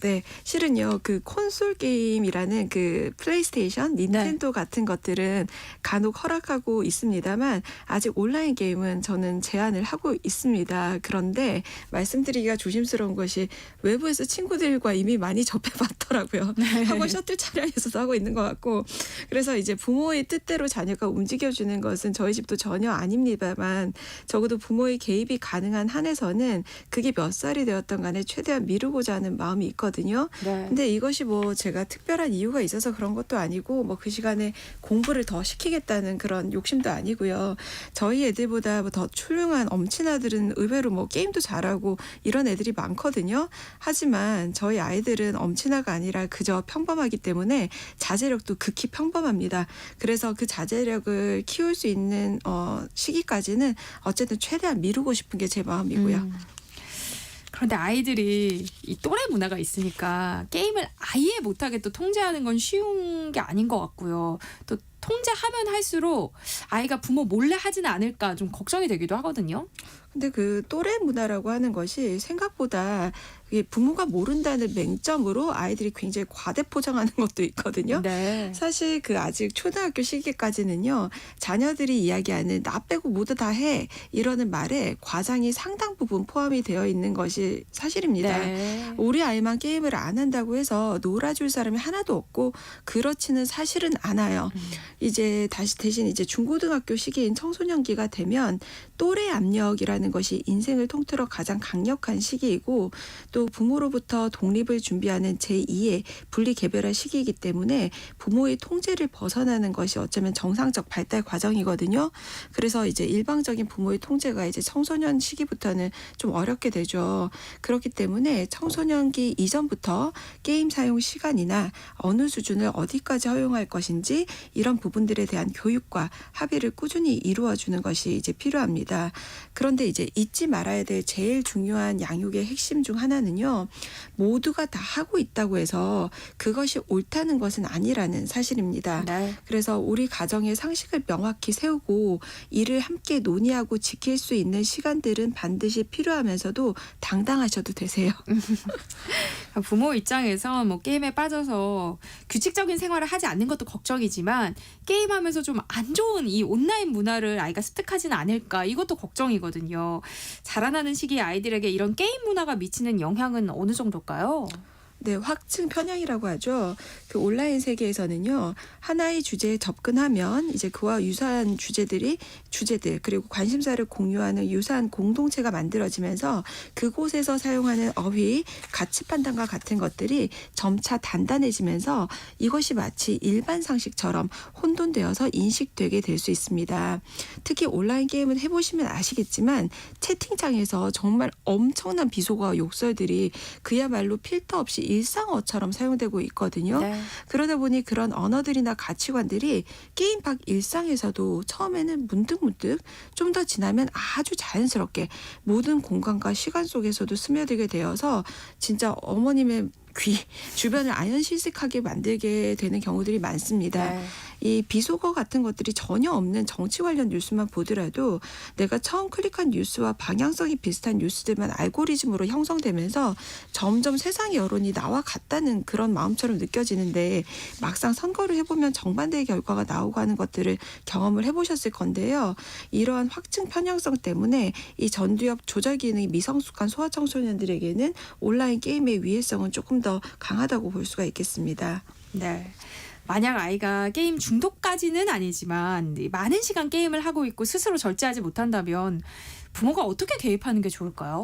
네. 실은요, 콘솔 게임이라는 플레이스테이션, 닌텐도 같은 것들은 간혹 허락하고 있습니다만 아직 온라인 게임은 저는 제한을 하고 있습니다. 그런데 말씀드리기가 조심스러운 것이 외부에서 친구들과 이미 많이 접해봤더라고요. 학원 셔틀 차량에서도 하고 있는 것 같고 그래서 이제 부모의 뜻대로 자녀가 움직여주는 것은 저희 집도 전혀 아닙니다만 적어도 부모의 개입이 가능한 한에서는 그게 몇 살이 되었던 간에 최대한 미루고자 하는 마음이 있거든요. 네. 근데 이것이 뭐 제가 특별한 이유가 있어서 그런 것도 아니고 뭐 그 시간에 공부를 더 시키겠다는 그런 욕심도 아니고요. 저희 애들보다 더 훌륭한 엄친아들은 의외로 뭐 게임도 잘하고 이런 애들이 많거든요. 하지만 저희 아이들은 엄친아가 아니라 그저 평범하기 때문에 자제력도 극히 평범합니다. 그래서 그 자제력을 키울 수 있는 시기까지는 어쨌든 최대한 미루고 싶은 게 제 마음이고요. 그런데 아이들이 이 또래 문화가 있으니까 게임을 아예 못하게 또 통제하는 건 쉬운 게 아닌 것 같고요. 또 통제하면 할수록 아이가 부모 몰래 하지는 않을까 좀 걱정이 되기도 하거든요. 근데 또래 문화라고 하는 것이 생각보다 이게 부모가 모른다는 맹점으로 아이들이 굉장히 과대포장하는 것도 있거든요. 네. 사실 아직 초등학교 시기까지는요. 자녀들이 이야기하는 나 빼고 모두 다 해 이러는 말에 과장이 상당 부분 포함이 되어 있는 것이 사실입니다. 네. 우리 아이만 게임을 안 한다고 해서 놀아줄 사람이 하나도 없고 그렇지는 사실은 않아요. 이제 대신 이제 중고등학교 시기인 청소년기가 되면 또래 압력이라는 것이 인생을 통틀어 가장 강력한 시기이고 또 부모로부터 독립을 준비하는 제2의 분리개별화 시기이기 때문에 부모의 통제를 벗어나는 것이 어쩌면 정상적 발달 과정이거든요. 그래서 이제 일방적인 부모의 통제가 이제 청소년 시기부터는 좀 어렵게 되죠. 그렇기 때문에 청소년기 이전부터 게임 사용 시간이나 어느 수준을 어디까지 허용할 것인지 이런 부분들에 대한 교육과 합의를 꾸준히 이루어주는 것이 이제 필요합니다. 그런데 이제 잊지 말아야 될 제일 중요한 양육의 핵심 중 하나는요. 모두가 다 하고 있다고 해서 그것이 옳다는 것은 아니라는 사실입니다. 네. 그래서 우리 가정의 상식을 명확히 세우고 이를 함께 논의하고 지킬 수 있는 시간들은 반드시 필요하면서도 당당하셔도 되세요. 부모 입장에서 뭐 게임에 빠져서 규칙적인 생활을 하지 않는 것도 걱정이지만 게임하면서 좀 안 좋은 이 온라인 문화를 아이가 습득하지는 않을까 이것도 걱정이거든요. 자라나는 시기에 아이들에게 이런 게임 문화가 미치는 영향은 어느 정도일까요? 네, 확증 편향이라고 하죠. 온라인 세계에서는요. 하나의 주제에 접근하면 이제 그와 유사한 주제들 그리고 관심사를 공유하는 유사한 공동체가 만들어지면서 그곳에서 사용하는 어휘, 가치 판단과 같은 것들이 점차 단단해지면서 이것이 마치 일반 상식처럼 혼돈되어서 인식되게 될 수 있습니다. 특히 온라인 게임을 해보시면 아시겠지만 채팅창에서 정말 엄청난 비속어와 욕설들이 그야말로 필터 없이 일상어처럼 사용되고 있거든요. 네. 그러다 보니 그런 언어들이나 가치관들이 게임 밖 일상에서도 처음에는 문득문득 좀 더 지나면 아주 자연스럽게 모든 공간과 시간 속에서도 스며들게 되어서 진짜 어머님의 귀 주변을 아연실색하게 만들게 되는 경우들이 많습니다. 네. 이 비속어 같은 것들이 전혀 없는 정치 관련 뉴스만 보더라도 내가 처음 클릭한 뉴스와 방향성이 비슷한 뉴스들만 알고리즘으로 형성되면서 점점 세상의 여론이 나와 같다는 그런 마음처럼 느껴지는데 막상 선거를 해보면 정반대의 결과가 나오고 하는 것들을 경험을 해보셨을 건데요. 이러한 확증 편향성 때문에 이 전두엽 조절 기능이 미성숙한 소아청소년들에게는 온라인 게임의 위해성은 조금 더 강하다고 볼 수가 있겠습니다. 네. 만약 아이가 게임 중독까지는 아니지만 많은 시간 게임을 하고 있고 스스로 절제하지 못한다면 부모가 어떻게 개입하는 게 좋을까요?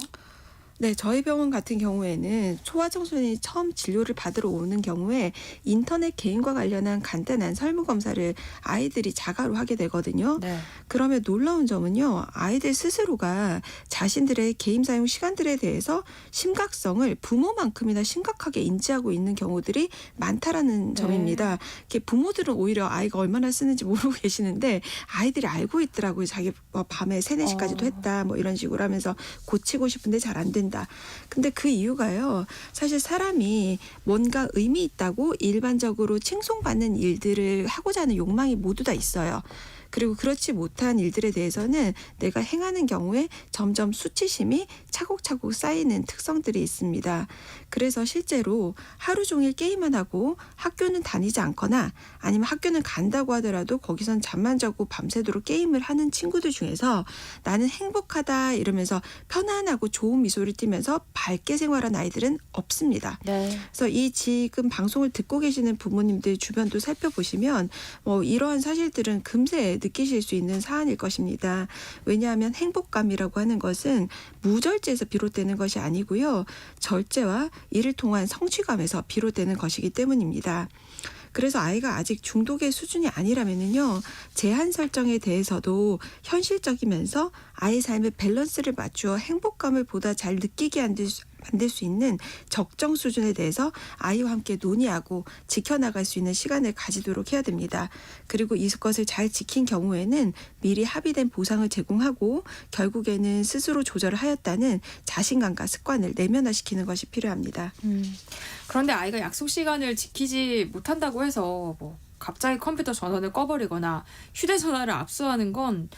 네, 저희 병원 같은 경우에는 소아청소년이 처음 진료를 받으러 오는 경우에 인터넷 게임과 관련한 간단한 설문검사를 아이들이 자가로 하게 되거든요. 네. 그러면 놀라운 점은요. 아이들 스스로가 자신들의 게임 사용 시간들에 대해서 심각성을 부모만큼이나 심각하게 인지하고 있는 경우들이 많다라는 점입니다. 이렇게 부모들은 오히려 아이가 얼마나 쓰는지 모르고 계시는데 아이들이 알고 있더라고요. 자기 밤에 3, 4시까지도 했다. 뭐 이런 식으로 하면서 고치고 싶은데 잘 안 된다. 근데 그 이유가요. 사실 사람이 뭔가 의미 있다고 일반적으로 칭송받는 일들을 하고자 하는 욕망이 모두 다 있어요. 그리고 그렇지 못한 일들에 대해서는 내가 행하는 경우에 점점 수치심이 차곡차곡 쌓이는 특성들이 있습니다. 그래서 실제로 하루 종일 게임만 하고 학교는 다니지 않거나 아니면 학교는 간다고 하더라도 거기선 잠만 자고 밤새도록 게임을 하는 친구들 중에서 나는 행복하다 이러면서 편안하고 좋은 미소를 띠면서 밝게 생활한 아이들은 없습니다. 네. 그래서 이 지금 방송을 듣고 계시는 부모님들 주변도 살펴보시면 이러한 사실들은 금세 느끼실 수 있는 사안일 것입니다. 왜냐하면 행복감이라고 하는 것은 무절제에서 비롯되는 것이 아니고요. 절제와 이를 통한 성취감에서 비롯되는 것이기 때문입니다. 그래서 아이가 아직 중독의 수준이 아니라면요. 제한 설정에 대해서도 현실적이면서 아이 삶의 밸런스를 맞추어 행복감을 보다 잘 느끼게 만들 수 있는 적정 수준에 대해서 아이와 함께 논의하고 지켜나갈 수 있는 시간을 가지도록 해야 됩니다. 그리고 이것을 잘 지킨 경우에는 미리 합의된 보상을 제공하고 결국에는 스스로 조절을 하였다는 자신감과 습관을 내면화시키는 것이 필요합니다. 그런데 아이가 약속 시간을 지키지 못한다고 해서 뭐 갑자기 컴퓨터 전원을 꺼버리거나 휴대전화를 압수하는 건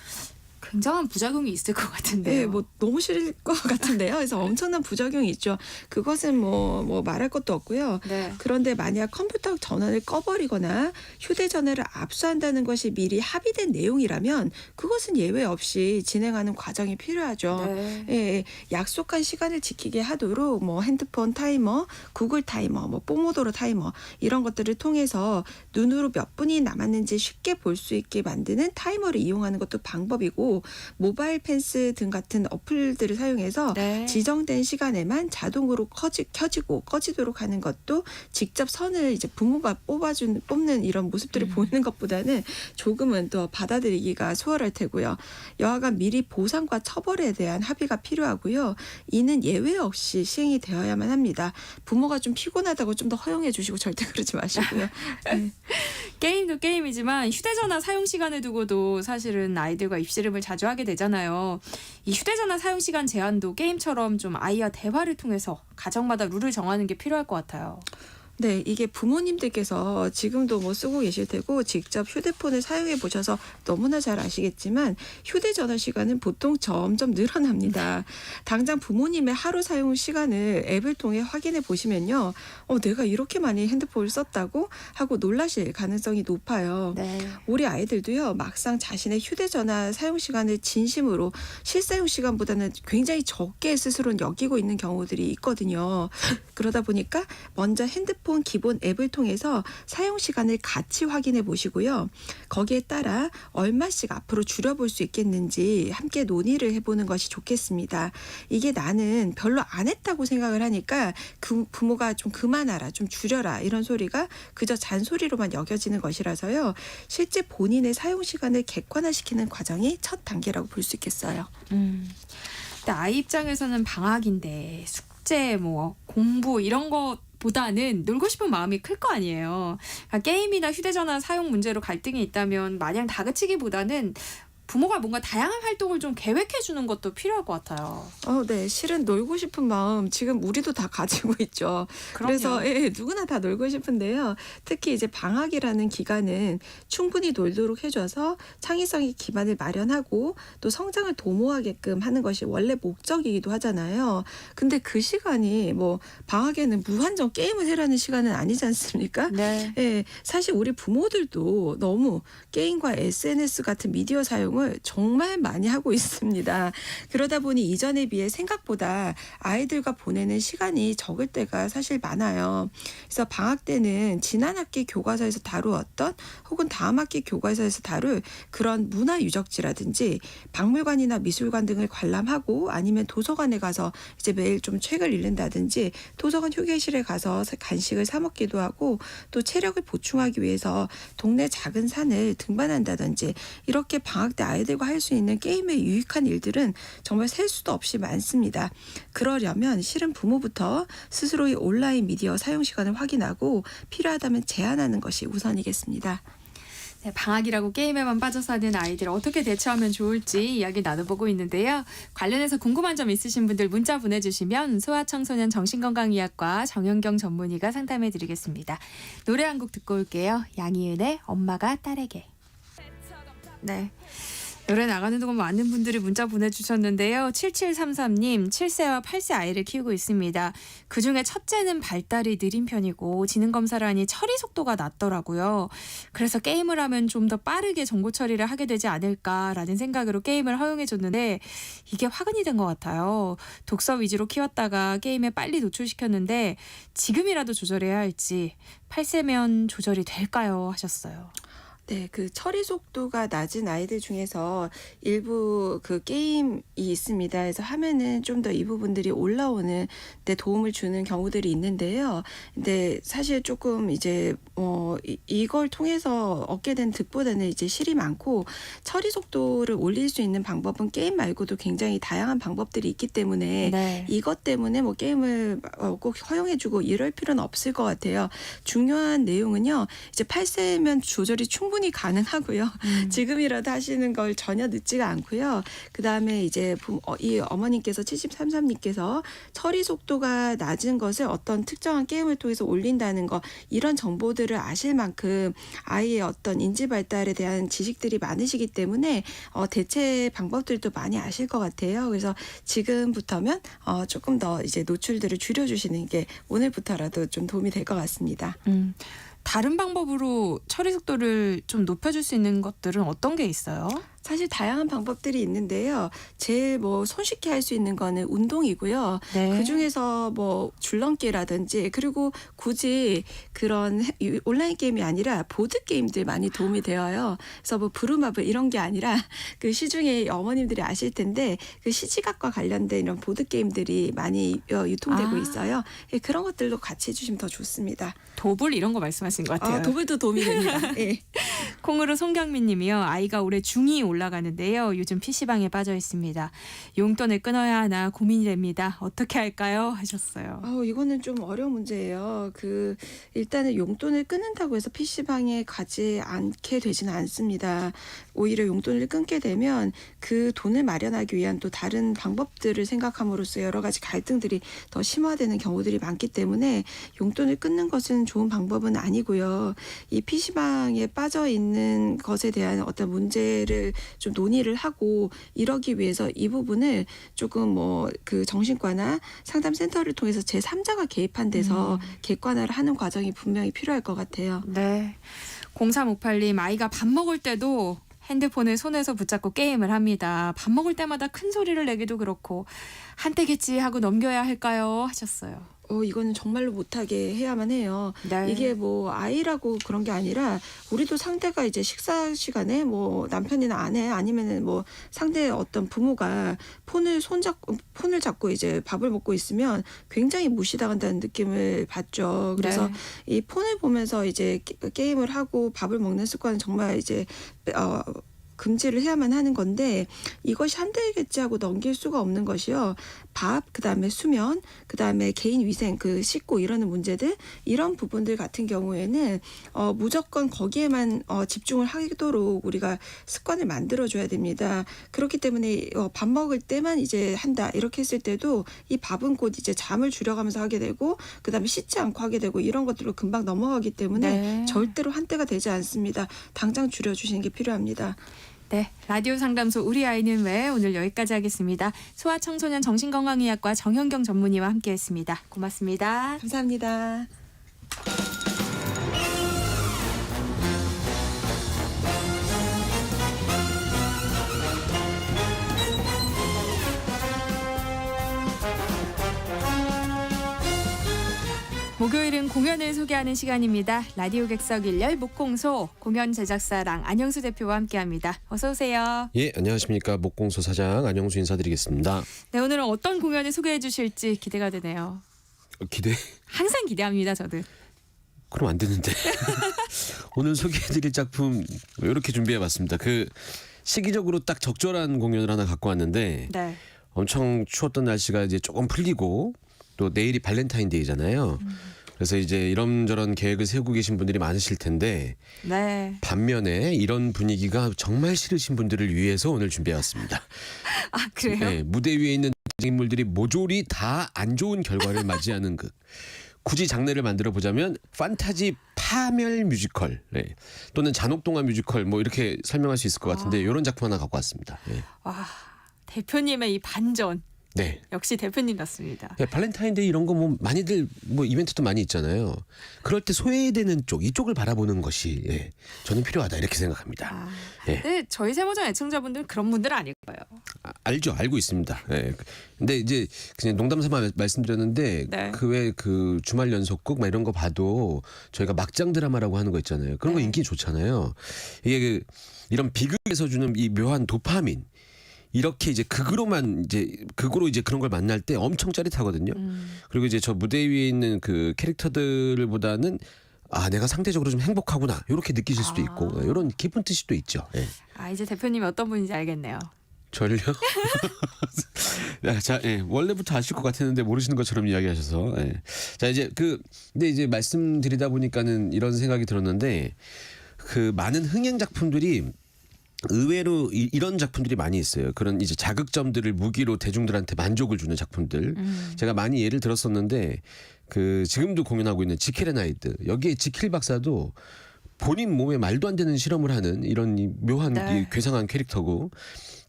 굉장한 부작용이 있을 것 같은데요. 네, 뭐 너무 싫을 것 같은데요. 그래서 엄청난 부작용이 있죠. 그것은 뭐 말할 것도 없고요. 네. 그런데 만약 컴퓨터 전원을 꺼버리거나 휴대전화를 압수한다는 것이 미리 합의된 내용이라면 그것은 예외 없이 진행하는 과정이 필요하죠. 네. 예, 약속한 시간을 지키게 하도록 뭐 핸드폰 타이머, 구글 타이머, 뭐 포모도로 타이머 이런 것들을 통해서 눈으로 몇 분이 남았는지 쉽게 볼 수 있게 만드는 타이머를 이용하는 것도 방법이고 모바일 펜스 등 같은 어플들을 사용해서 네. 지정된 시간에만 자동으로 켜지고 꺼지도록 하는 것도 직접 선을 이제 부모가 뽑는 이런 모습들을 보이는 것보다는 조금은 더 받아들이기가 수월할 테고요. 여하간 미리 보상과 처벌에 대한 합의가 필요하고요. 이는 예외 없이 시행이 되어야만 합니다. 부모가 좀 피곤하다고 좀 더 허용해 주시고 절대 그러지 마시고요. 네. 게임도 게임이지만 휴대전화 사용 시간을 두고도 사실은 아이들과 입씨름을 자주 하게 되잖아요. 이 휴대전화 사용 시간 제한도 게임처럼 좀 아이와 대화를 통해서 가정마다 룰을 정하는 게 필요할 것 같아요. 네, 이게 부모님들께서 지금도 뭐 쓰고 계실 테고 직접 휴대폰을 사용해 보셔서 너무나 잘 아시겠지만 휴대전화 시간은 보통 점점 늘어납니다. 당장 부모님의 하루 사용 시간을 앱을 통해 확인해 보시면요. 내가 이렇게 많이 핸드폰을 썼다고 하고 놀라실 가능성이 높아요. 네. 우리 아이들도요. 막상 자신의 휴대전화 사용 시간을 진심으로 실사용 시간보다는 굉장히 적게 스스로는 여기고 있는 경우들이 있거든요. 그러다 보니까 먼저 핸드폰 기본 앱을 통해서 사용 시간을 같이 확인해 보시고요. 거기에 따라 얼마씩 앞으로 줄여볼 수 있겠는지 함께 논의를 해보는 것이 좋겠습니다. 이게 나는 별로 안 했다고 생각을 하니까 그 부모가 좀 그만하라, 좀 줄여라 이런 소리가 그저 잔소리로만 여겨지는 것이라서요. 실제 본인의 사용 시간을 객관화시키는 과정이 첫 단계라고 볼 수 있겠어요. 근데 아이 입장에서는 방학인데 숙제, 뭐 공부 이런 거 보다는 놀고 싶은 마음이 클 거 아니에요. 그러니까 게임이나 휴대전화 사용 문제로 갈등이 있다면 마냥 다그치기보다는 부모가 뭔가 다양한 활동을 좀 계획해 주는 것도 필요할 것 같아요. 네. 실은 놀고 싶은 마음 지금 우리도 다 가지고 있죠. 그럼요. 그래서 누구나 다 놀고 싶은데요. 특히 이제 방학이라는 기간은 충분히 놀도록 해줘서 창의성의 기반을 마련하고 또 성장을 도모하게끔 하는 것이 원래 목적이기도 하잖아요. 근데 그 시간이 뭐 방학에는 무한정 게임을 해라는 시간은 아니지 않습니까? 네. 사실 우리 부모들도 너무 게임과 SNS 같은 미디어 사용을 정말 많이 하고 있습니다. 그러다 보니 이전에 비해 생각보다 아이들과 보내는 시간이 적을 때가 사실 많아요. 그래서 방학 때는 지난 학기 교과서에서 다루었던 혹은 다음 학기 교과서에서 다룰 그런 문화 유적지라든지 박물관이나 미술관 등을 관람하고 아니면 도서관에 가서 이제 매일 좀 책을 읽는다든지 도서관 휴게실에 가서 간식을 사 먹기도 하고 또 체력을 보충하기 위해서 동네 작은 산을 등반한다든지 이렇게 방학 때 아이들과 할 수 있는 게임에 유익한 일들은 정말 셀 수도 없이 많습니다. 그러려면 실은 부모부터 스스로의 온라인 미디어 사용 시간을 확인하고 필요하다면 제한하는 것이 우선이겠습니다. 네, 방학이라고 게임에만 빠져 사는 아이들 어떻게 대처하면 좋을지 이야기 나눠보고 있는데요. 관련해서 궁금한 점 있으신 분들 문자 보내주시면 소아청소년 정신건강의학과 정현경 전문의가 상담해드리겠습니다. 노래 한 곡 듣고 올게요. 양희은의 엄마가 딸에게. 네. 노래 나가는 동안 많은 분들이 문자 보내주셨는데요. 7733님 7세와 8세 아이를 키우고 있습니다. 그중에 첫째는 발달이 느린 편이고 지능검사를 하니 처리 속도가 낮더라고요. 그래서 게임을 하면 좀 더 빠르게 정보 처리를 하게 되지 않을까라는 생각으로 게임을 허용해줬는데 이게 화근이 된 것 같아요. 독서 위주로 키웠다가 게임에 빨리 노출시켰는데 지금이라도 조절해야 할지 8세면 조절이 될까요? 하셨어요. 네, 그 처리 속도가 낮은 아이들 중에서 일부 그 게임이 있습니다. 그래서 하면은 좀 더 이 부분들이 올라오는 데 도움을 주는 경우들이 있는데요. 근데 사실 조금 이제 이걸 통해서 얻게 된 득보다는 이제 실이 많고 처리 속도를 올릴 수 있는 방법은 게임 말고도 굉장히 다양한 방법들이 있기 때문에 네. 이것 때문에 뭐 게임을 꼭 허용해주고 이럴 필요는 없을 것 같아요. 중요한 내용은요. 이제 8세면 조절이 충분히 가능하고요. 지금이라도 하시는 걸 전혀 늦지가 않고요. 그다음에 이제 이 어머님께서 7333님께서 처리 속도가 낮은 것을 어떤 특정한 게임을 통해서 올린다는 거 이런 정보들을 아실 만큼 아이의 어떤 인지 발달에 대한 지식들이 많으시기 때문에 대체 방법들도 많이 아실 것 같아요. 그래서 지금부터면 조금 더 이제 노출들을 줄여주시는 게 오늘부터라도 좀 도움이 될 것 같습니다. 다른 방법으로 처리 속도를 좀 높여줄 수 있는 것들은 어떤 게 있어요? 사실 다양한 방법들이 있는데요. 제일 뭐 손쉽게 할 수 있는 거는 운동이고요. 네. 그중에서 뭐 줄넘기라든지 그리고 굳이 그런 온라인 게임이 아니라 보드 게임들 많이 도움이 되어요. 그래서 뭐 부루마블 이런 게 아니라 그 시중에 어머님들이 아실 텐데 그 시지각과 관련된 이런 보드 게임들이 많이 유통되고 있어요. 그런 것들도 같이 해주시면 더 좋습니다. 도불 이런 거 말씀하신 것 같아요. 도불도 도움이 됩니다. 네. 콩으로 송경민 님이요. 아이가 올해 중2 올라가는데요. 요즘 PC방에 빠져 있습니다. 용돈을 끊어야 하나 고민이 됩니다. 어떻게 할까요? 하셨어요. 이거는 좀 어려운 문제예요. 일단은 용돈을 끊는다고 해서 PC방에 가지 않게 되지는 않습니다. 오히려 용돈을 끊게 되면 그 돈을 마련하기 위한 또 다른 방법들을 생각함으로써 여러 가지 갈등들이 더 심화되는 경우들이 많기 때문에 용돈을 끊는 것은 좋은 방법은 아니고요. 이 PC방에 빠져 있는 것에 대한 어떤 문제를 좀 논의를 하고 이러기 위해서 이 부분을 조금 그 정신과나 상담센터를 통해서 제3자가 개입한 데서 객관화를 하는 과정이 분명히 필요할 것 같아요. 네. 0358님 아이가 밥 먹을 때도 핸드폰을 손에서 붙잡고 게임을 합니다. 밥 먹을 때마다 큰 소리를 내기도 그렇고 한때겠지 하고 넘겨야 할까요? 하셨어요. 이거는 정말로 못하게 해야만 해요. 네. 이게 뭐 아이라고 그런 게 아니라 우리도 상대가 이제 식사 시간에 뭐 남편이나 아내 아니면은 뭐 상대의 어떤 부모가 폰을 잡고 이제 밥을 먹고 있으면 굉장히 무시당한다는 느낌을 받죠. 그래서 네. 이 폰을 보면서 이제 게임을 하고 밥을 먹는 습관은 정말 이제 금지를 해야만 하는 건데 이것이 한대겠지 하고 넘길 수가 없는 것이요. 밥, 그다음에 수면, 그다음에 개인 위생, 그 씻고 이러는 문제들 이런 부분들 같은 경우에는 무조건 거기에만 집중을 하도록 우리가 습관을 만들어줘야 됩니다. 그렇기 때문에 밥 먹을 때만 이제 한다 이렇게 했을 때도 이 밥은 곧 이제 잠을 줄여가면서 하게 되고 그다음에 씻지 않고 하게 되고 이런 것들로 금방 넘어가기 때문에 네. 절대로 한때가 되지 않습니다. 당장 줄여주시는 게 필요합니다. 네, 라디오 상담소 우리 아이는 왜 오늘 여기까지 하겠습니다. 소아청소년 정신건강의학과 정현경 전문의와 함께했습니다. 고맙습니다. 감사합니다. 목요일은 공연을 소개하는 시간입니다. 라디오 객석 1열 목공소 공연 제작사랑 안영수 대표와 함께합니다. 어서 오세요. 예, 안녕하십니까. 목공소 사장 안영수 인사드리겠습니다. 네, 오늘은 어떤 공연을 소개해 주실지 기대가 되네요. 기대? 항상 기대합니다, 저도. 그럼 안 되는데. 오늘 소개해드릴 작품 이렇게 준비해봤습니다. 그 시기적으로 딱 적절한 공연을 하나 갖고 왔는데 네. 엄청 추웠던 날씨가 이제 조금 풀리고 또 내일이 발렌타인데이잖아요. 그래서 이제 이런저런 계획을 세우고 계신 분들이 많으실 텐데 네. 반면에 이런 분위기가 정말 싫으신 분들을 위해서 오늘 준비해왔습니다. 아, 그래요? 네, 무대 위에 있는 인물들이 모조리 다 안 좋은 결과를 맞이하는 극. 굳이 장르를 만들어 보자면 판타지 파멸 뮤지컬 또는 잔혹동화 뮤지컬 뭐 이렇게 설명할 수 있을 것 같은데 이런 작품 하나 갖고 왔습니다. 와, 대표님의 이 반전. 네. 역시 대표님같습니다. 네, 발렌타인데이 이런 거 뭐 많이들 뭐 이벤트도 많이 있잖아요. 그럴 때 소외되는 쪽 이쪽을 바라보는 것이 저는 필요하다 이렇게 생각합니다. 근데 저희 세모전 애청자분들은 그런 분들은 아닐 거예요. 알죠, 알고 있습니다. 근데 이제 그냥 농담삼아 말씀드렸는데 네. 그 외 그 주말 연속극 막 이런 거 봐도 저희가 막장 드라마라고 하는 거 있잖아요. 그런 거 인기 좋잖아요. 이게 이런 비극에서 주는 이 묘한 도파민. 이렇게 이제 극으로 이제 그런 걸 만날 때 엄청 짜릿하거든요. 그리고 이제 저 무대 위에 있는 그 캐릭터들보다는 내가 상대적으로 좀 행복하구나 이렇게 느끼실 수도 있고 이런 깊은 뜻이 또 있죠. 이제 대표님이 어떤 분인지 알겠네요. 저를요? 자, 원래부터 아실 것 같았는데 모르시는 것처럼 이야기하셔서. 자, 이제 근데 이제 말씀드리다 보니까는 이런 생각이 들었는데 그 많은 흥행 작품들이 의외로 이런 작품들이 많이 있어요. 그런 이제 자극점들을 무기로 대중들한테 만족을 주는 작품들. 제가 많이 예를 들었었는데 그 지금도 공연하고 있는 지킬 앤 하이드. 여기에 지킬 박사도 본인 몸에 말도 안 되는 실험을 하는 이런 묘한 이 괴상한 캐릭터고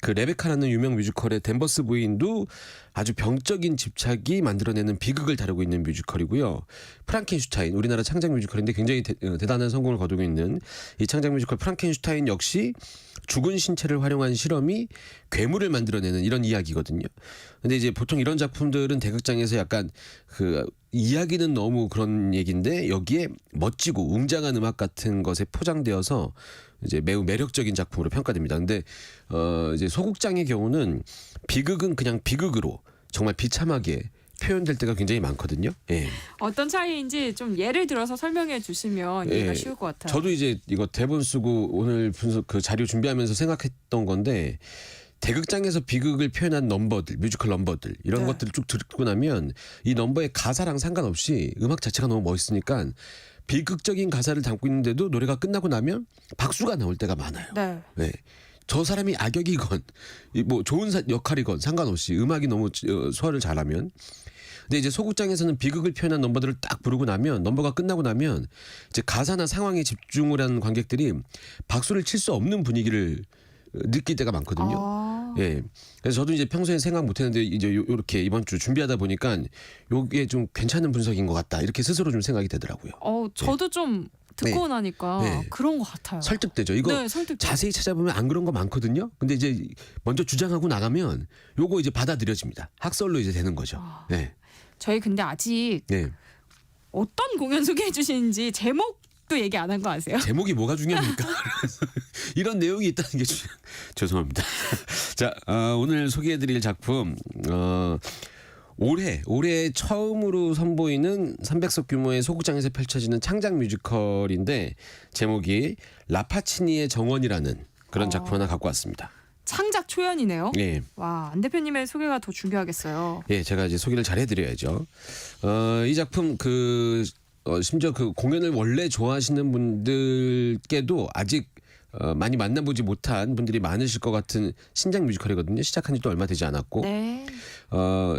그 레베카라는 유명 뮤지컬의 댄버스 부인도 아주 병적인 집착이 만들어내는 비극을 다루고 있는 뮤지컬이고요. 프랑켄슈타인 우리나라 창작 뮤지컬인데 굉장히 대단한 성공을 거두고 있는 이 창작 뮤지컬 프랑켄슈타인 역시 죽은 신체를 활용한 실험이 괴물을 만들어내는 이런 이야기거든요. 근데 이제 보통 이런 작품들은 대극장에서 약간 그 이야기는 너무 그런 얘기인데 여기에 멋지고 웅장한 음악 같은 것에 포장되어서 이제 매우 매력적인 작품으로 평가됩니다. 근데 이제 소극장의 경우는 비극은 그냥 비극으로 정말 비참하게 표현될 때가 굉장히 많거든요. 어떤 차이인지 좀 예를 들어서 설명해 주시면 이해가 쉬울 것 같아요. 저도 이제 이거 대본 쓰고 오늘 분석 그 자료 준비하면서 생각했던 건데 대극장에서 비극을 표현한 넘버들, 뮤지컬 넘버들 이런 것들을 쭉 듣고 나면 이 넘버의 가사랑 상관없이 음악 자체가 너무 멋있으니까 비극적인 가사를 담고 있는데도 노래가 끝나고 나면 박수가 나올 때가 많아요. 네. 저 사람이 악역이건 뭐 좋은 역할이건 상관없이 음악이 너무 소화를 잘하면. 근데 이제 소극장에서는 비극을 표현한 넘버들을 딱 부르고 나면 넘버가 끝나고 나면 이제 가사나 상황에 집중을 하는 관객들이 박수를 칠 수 없는 분위기를 느낄 때가 많거든요. 그래서 저도 이제 평소에 생각 못했는데 이제 이렇게 이번 주 준비하다 보니까 이게 좀 괜찮은 분석인 것 같다 이렇게 스스로 좀 생각이 되더라고요. 저도 좀 듣고 나니까 그런 것 같아요. 설득되죠. 이거 자세히 찾아보면 안 그런 거 많거든요. 근데 이제 먼저 주장하고 나가면 요거 이제 받아들여집니다. 학설로 이제 되는 거죠. 저희 근데 아직 어떤 공연 소개해 주시는지 제목도 얘기 안 한 거 아세요? 제목이 뭐가 중요합니까? 이런 내용이 있다는 게 죄송합니다. 자, 오늘 소개해드릴 작품 올해 처음으로 선보이는 300석 규모의 소극장에서 펼쳐지는 창작 뮤지컬인데 제목이 라파치니의 정원이라는 그런 작품 하나 갖고 왔습니다. 창작 초연이네요. 예. 와, 안 대표님의 소개가 더 중요하겠어요. 예, 제가 이제 소개를 잘 해드려야죠. 이 작품 심지어 그 공연을 원래 좋아하시는 분들께도 아직 많이 만나보지 못한 분들이 많으실 것 같은 신작 뮤지컬이거든요. 시작한 지도 얼마 되지 않았고, 네.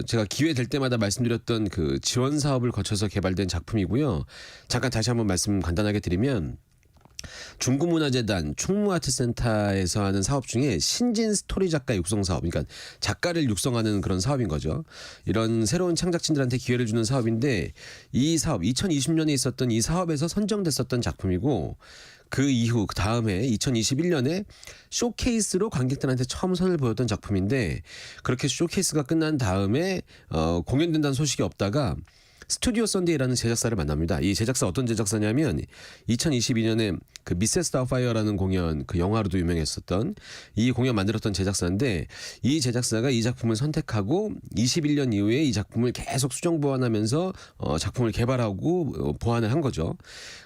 제가 기회 될 때마다 말씀드렸던 그 지원 사업을 거쳐서 개발된 작품이고요. 잠깐 다시 한번 말씀 간단하게 드리면. 중구문화재단 충무아트센터에서 하는 사업 중에 신진 스토리 작가 육성 사업, 그러니까 작가를 육성하는 그런 사업인 거죠. 이런 새로운 창작진들한테 기회를 주는 사업인데 이 사업 2020년에 있었던 이 사업에서 선정됐었던 작품이고 그 이후 그 다음에 2021년에 쇼케이스로 관객들한테 처음 선을 보였던 작품인데 그렇게 쇼케이스가 끝난 다음에 공연된다는 소식이 없다가 스튜디오 선데이라는 제작사를 만납니다. 이 제작사 어떤 제작사냐면 2022년에 그 미세스 다우파이어라는 공연, 그 영화로도 유명했었던 이 공연 만들었던 제작사인데 이 제작사가 이 작품을 선택하고 21년 이후에 이 작품을 계속 수정 보완하면서 작품을 개발하고 보완을 한 거죠.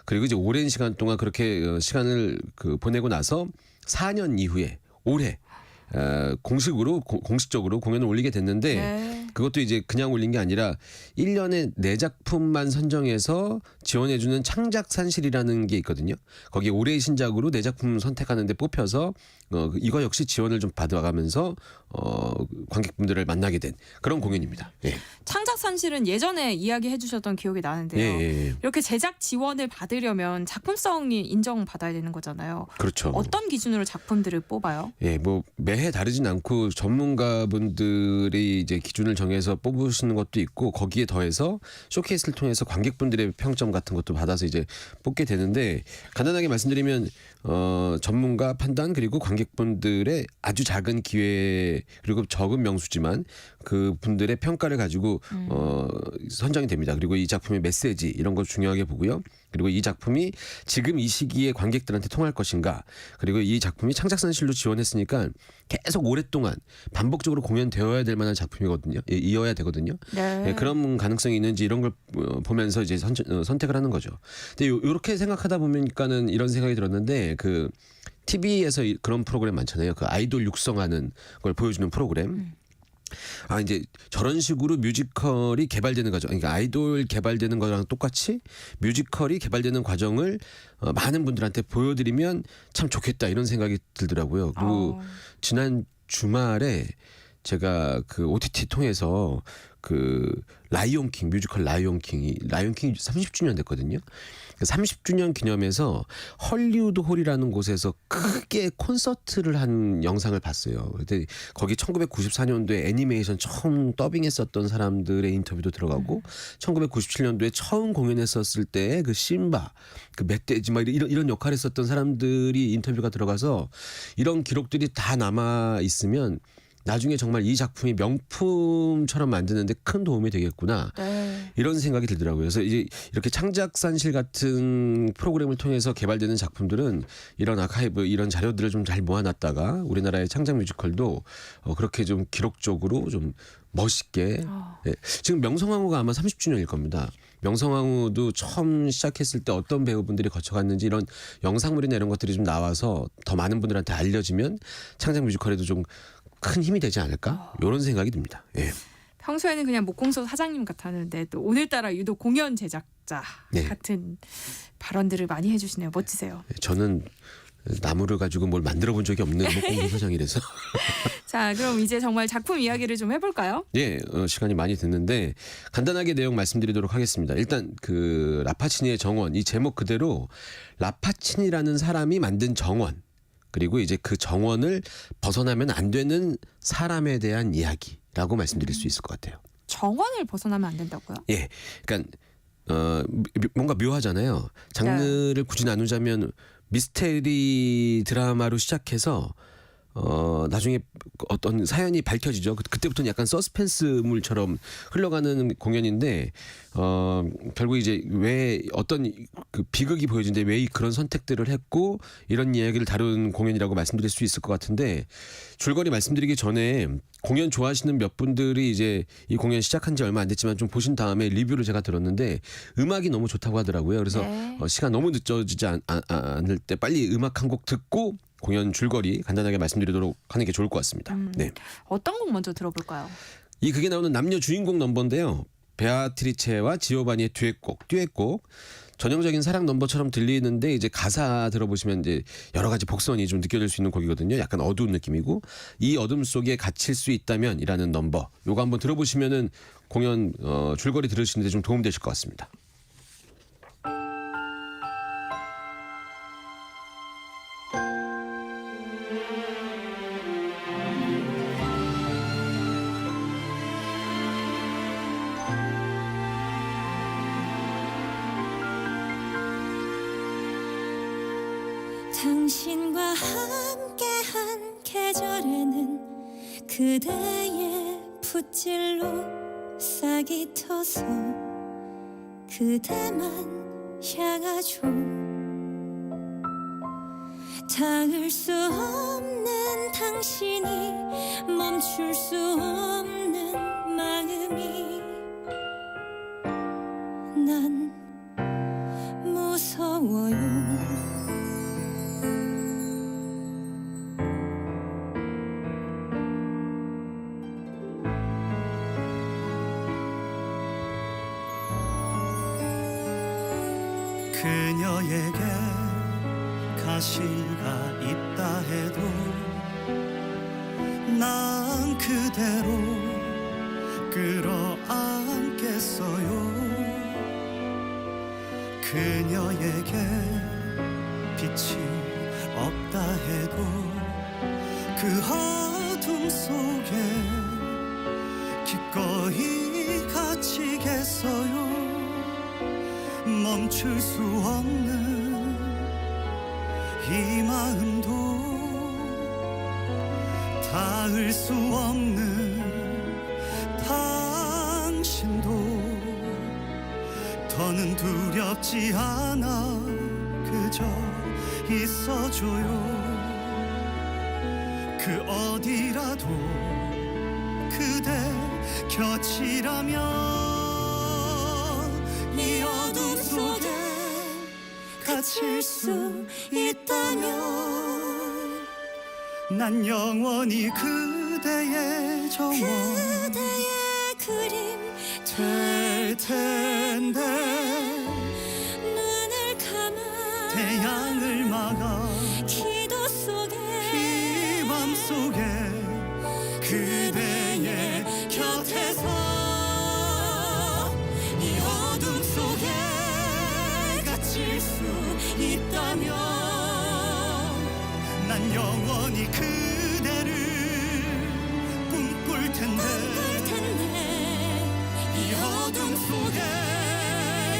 그리고 이제 오랜 시간 동안 그렇게 시간을 보내고 나서 4년 이후에 올해 공식적으로 공연을 올리게 됐는데 네. 그것도 이제 그냥 올린 게 아니라 1년에 4작품만 선정해서 지원해주는 창작산실이라는 게 있거든요. 거기에 올해의 신작으로 4작품 선택하는 데 뽑혀서 이거 역시 지원을 좀 받아가면서 관객분들을 만나게 된 그런 공연입니다. 예. 창작산실은 예전에 이야기해 주셨던 기억이 나는데요. 예. 이렇게 제작 지원을 받으려면 작품성이 인정받아야 되는 거잖아요. 그렇죠. 어떤 기준으로 작품들을 뽑아요? 예, 뭐 매해 다르진 않고 전문가분들이 이제 기준을 정해서 뽑으시는 것도 있고 거기에 더해서 쇼케이스를 통해서 관객분들의 평점 같은 것도 받아서 이제 뽑게 되는데 간단하게 말씀드리면 전문가 판단 그리고 관객분들의 아주 작은 기회 그리고 적은 명수지만 그 분들의 평가를 가지고 선정이 됩니다. 그리고 이 작품의 메시지 이런 거 중요하게 보고요. 그리고 이 작품이 지금 이 시기에 관객들한테 통할 것인가. 그리고 이 작품이 창작산실로 지원했으니까 계속 오랫동안 반복적으로 공연되어야 될 만한 작품이거든요. 이어야 되거든요. 네. 예, 그런 가능성이 있는지 이런 걸 보면서 이제 선택을 하는 거죠. 근데 요렇게 생각하다 보니까는 이런 생각이 들었는데 그 TV에서 그런 프로그램 많잖아요. 그 아이돌 육성하는 걸 보여주는 프로그램. 이제 저런 식으로 뮤지컬이 개발되는 과정, 그러니까 아이돌 개발되는 거랑 똑같이 뮤지컬이 개발되는 과정을 많은 분들한테 보여드리면 참 좋겠다 이런 생각이 들더라고요. 그리고 지난 주말에 제가 그 OTT 통해서 그 라이온킹 뮤지컬 라이온킹이 30주년 됐거든요. 30주년 기념해서 헐리우드 홀이라는 곳에서 크게 콘서트를 한 영상을 봤어요. 근데 거기 1994년도에 애니메이션 처음 더빙했었던 사람들의 인터뷰도 들어가고 1997년도에 처음 공연했었을 때 그 심바, 그 멧돼지 막 이런 역할을 했었던 사람들이 인터뷰가 들어가서 이런 기록들이 다 남아 있으면 나중에 정말 이 작품이 명품처럼 만드는데 큰 도움이 되겠구나. 네. 이런 생각이 들더라고요. 그래서 이제 이렇게 창작산실 같은 프로그램을 통해서 개발되는 작품들은 이런 아카이브, 이런 자료들을 좀 잘 모아놨다가 우리나라의 창작 뮤지컬도 그렇게 좀 기록적으로 좀 멋있게. 네. 지금 명성황후가 아마 30주년일 겁니다. 명성황후도 처음 시작했을 때 어떤 배우분들이 거쳐갔는지 이런 영상물이나 이런 것들이 좀 나와서 더 많은 분들한테 알려지면 창작 뮤지컬에도 좀 큰 힘이 되지 않을까? 이런 생각이 듭니다. 예. 평소에는 그냥 목공소 사장님 같았는데 또 오늘따라 유독 공연 제작자 네. 같은 발언들을 많이 해주시네요. 멋지세요. 저는 나무를 가지고 뭘 만들어 본 적이 없는 목공소 사장이라서. 자, 그럼 이제 정말 작품 이야기를 좀 해볼까요? 예, 시간이 많이 됐는데 간단하게 내용 말씀드리도록 하겠습니다. 일단 그 라파치니의 정원, 이 제목 그대로 라파치니라는 사람이 만든 정원. 그리고 이제 그 정원을 벗어나면 안 되는 사람에 대한 이야기라고 말씀드릴 수 있을 것 같아요. 정원을 벗어나면 안 된다고요? 예, 그러니까 뭔가 묘하잖아요. 장르를 굳이 나누자면 미스테리 드라마로 시작해서 나중에 어떤 사연이 밝혀지죠. 그때부터는 약간 서스펜스물처럼 흘러가는 공연인데 결국 이제 왜 어떤 그 비극이 보여지는데 왜 그런 선택들을 했고 이런 이야기를 다룬 공연이라고 말씀드릴 수 있을 것 같은데 줄거리 말씀드리기 전에 공연 좋아하시는 몇 분들이 이제 이 공연 시작한 지 얼마 안 됐지만 좀 보신 다음에 리뷰를 제가 들었는데 음악이 너무 좋다고 하더라고요. 그래서 네. 시간 너무 늦어지지 않을 때 빨리 음악 한 곡 듣고 공연 줄거리 간단하게 말씀드리도록 하는 게 좋을 것 같습니다. 네. 어떤 곡 먼저 들어볼까요? 이 극에 나오는 남녀 주인공 넘버인데요. 베아트리체와 지오바니의 듀엣곡. 전형적인 사랑 넘버처럼 들리는데 이제 가사 들어보시면 이제 여러 가지 복선이 좀 느껴질 수 있는 곡이거든요. 약간 어두운 느낌이고 이 어둠 속에 갇힐 수 있다면이라는 넘버. 요거 한번 들어보시면은 공연 줄거리 들으시는데 좀 도움되실 것 같습니다. 당신과 함께한 계절에는 그대의 붓질로 싹이 터서 그대만 향하죠. 닿을 수 없는 당신이 멈출 수 없는 마음이 난 무서워요. 그녀에게 가시가 있다 해도 난 그대로 끌어안겠어요. 그녀에게 빛이 없다 해도 그 어둠 속에 기꺼이 갇히겠어요. 멈출 수 없는 이 마음도 닿을 수 없는 당신도 더는 두렵지 않아 그저 있어줘요. 그 어디라도 그대 곁이라면 이 어둠 속에 갇힐 수 있다면 난 영원히 그대의 정원 그대의 그림 될 텐데 눈을 감아 태양을 막아 기도 속에 이 밤 속에 그대의 곁에서 이 어둠 속에 갇힐 수 있다면 난 영원히 그대를 꿈꿀 텐데 이 어둠 속에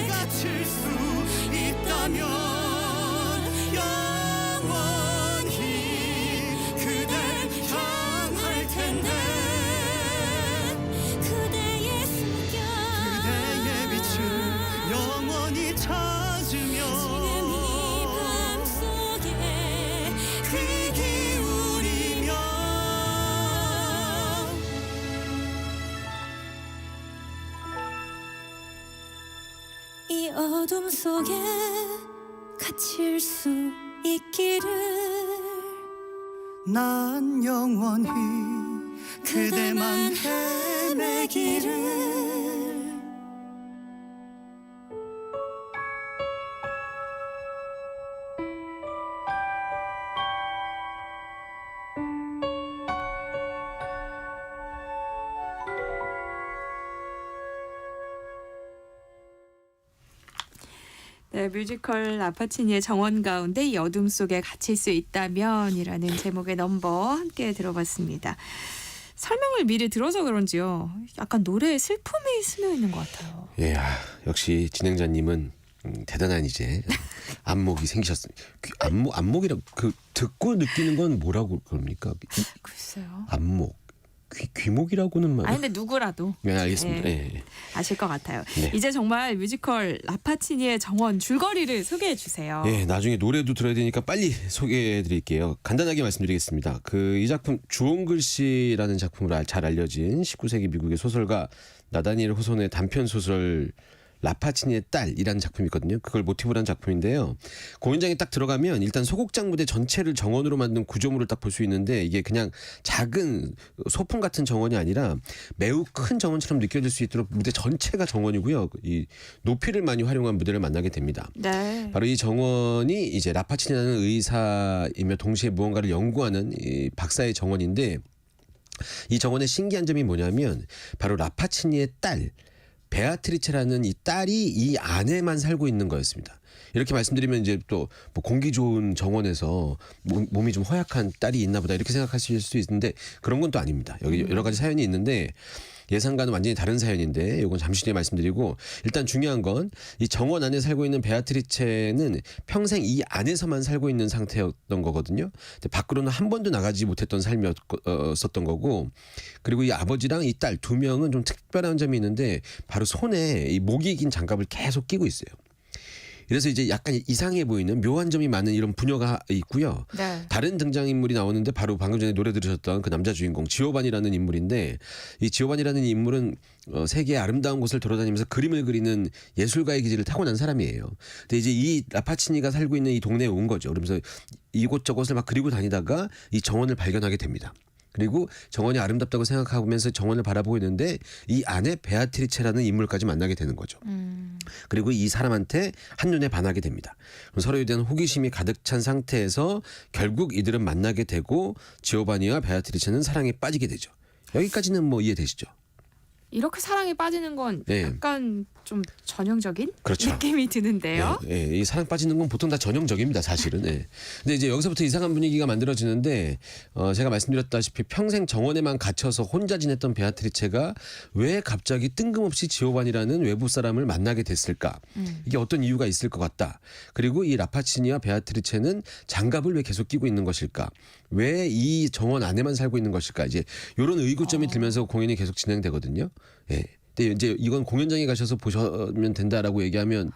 갇힐 수 있다면 영원히 그댈 향할 텐데 그대의 숨결 그대의 빛을 영원히 찾으며 지금 이 밤 속에 귀 기울이며 이 어둠 속에 갇힐 수 있기를 난 영원히 그대만 헤매기를 네, 뮤지컬 라파치니의 정원 가운데 이 어둠 속에 갇힐 수 있다면이라는 제목의 넘버 함께 들어봤습니다. 설명을 미리 들어서 그런지요. 약간 노래에 슬픔이 스며 있는 것 같아요. 예, 역시 진행자님은 대단한 이제 안목이 생기셨습니다. 안목이라 그 듣고 느끼는 건 뭐라고 그럽니까? 글쎄요. 안목. 귀목이라고는 말. 아니 근데 누구라도 네, 알겠습니다. 네, 예. 아실 것 같아요. 네. 이제 정말 뮤지컬 라파치니의 정원 줄거리를 소개해 주세요. 예, 나중에 노래도 들어야 되니까 빨리 소개해 드릴게요. 간단하게 말씀드리겠습니다. 이 작품 주홍 글씨라는 작품으로 잘 알려진 19세기 미국의 소설가 나다니엘 호손의 단편 소설을 라파치니의 딸이라는 작품이 있거든요. 그걸 모티브로 한 작품인데요. 공연장에 딱 들어가면 일단 소극장 무대 전체를 정원으로 만든 구조물을 딱 볼 수 있는데 이게 그냥 작은 소품 같은 정원이 아니라 매우 큰 정원처럼 느껴질 수 있도록 무대 전체가 정원이고요. 이 높이를 많이 활용한 무대를 만나게 됩니다. 네. 바로 이 정원이 이제 라파치니라는 의사이며 동시에 무언가를 연구하는 이 박사의 정원인데 이 정원의 신기한 점이 뭐냐면 바로 라파치니의 딸 베아트리체라는 이 딸이 이 안에만 살고 있는 거였습니다. 이렇게 말씀드리면 이제 또 뭐 공기 좋은 정원에서 몸이 좀 허약한 딸이 있나 보다 이렇게 생각하실 수 있는데 그런 건 또 아닙니다. 여기 여러 가지 사연이 있는데 예상과는 완전히 다른 사연인데 이건 잠시 뒤에 말씀드리고 일단 중요한 건 이 정원 안에 살고 있는 베아트리체는 평생 이 안에서만 살고 있는 상태였던 거거든요. 근데 밖으로는 한 번도 나가지 못했던 삶이었었던 거고 그리고 이 아버지랑 이 딸 두 명은 좀 특별한 점이 있는데 바로 손에 이 목이 긴 장갑을 계속 끼고 있어요. 그래서 이제 약간 이상해 보이는 묘한 점이 많은 이런 부녀가 있고요. 네. 다른 등장인물이 나오는데 바로 방금 전에 노래 들으셨던 그 남자 주인공 지오반이라는 인물인데 이 지오반이라는 인물은 세계의 아름다운 곳을 돌아다니면서 그림을 그리는 예술가의 기질을 타고난 사람이에요. 근데 이제 이 라파치니가 살고 있는 이 동네에 온 거죠. 그러면서 이곳저곳을 막 그리고 다니다가 이 정원을 발견하게 됩니다. 그리고 정원이 아름답다고 생각하면서 정원을 바라보고 있는데 이 안에 베아트리체라는 인물까지 만나게 되는 거죠. 그리고 이 사람한테 한눈에 반하게 됩니다. 서로에 대한 호기심이 가득 찬 상태에서 결국 이들은 만나게 되고 지오바니와 베아트리체는 사랑에 빠지게 되죠. 여기까지는 뭐 이해되시죠? 이렇게 사랑에 빠지는 건 네. 약간 좀 전형적인 그렇죠. 느낌이 드는데요. 네, 이 사랑 빠지는 건 보통 다 전형적입니다, 사실은. 네. 근데 이제 여기서부터 이상한 분위기가 만들어지는데 제가 말씀드렸다시피 평생 정원에만 갇혀서 혼자 지냈던 베아트리체가 왜 갑자기 뜬금없이 지오반이라는 외부 사람을 만나게 됐을까? 이게 어떤 이유가 있을 것 같다. 그리고 이 라파치니와 베아트리체는 장갑을 왜 계속 끼고 있는 것일까? 왜 이 정원 안에만 살고 있는 것일까? 이제 이런 의구점이 들면서 공연이 계속 진행되거든요. 예. 근데 이제 이건 공연장에 가셔서 보시면 된다라고 얘기하면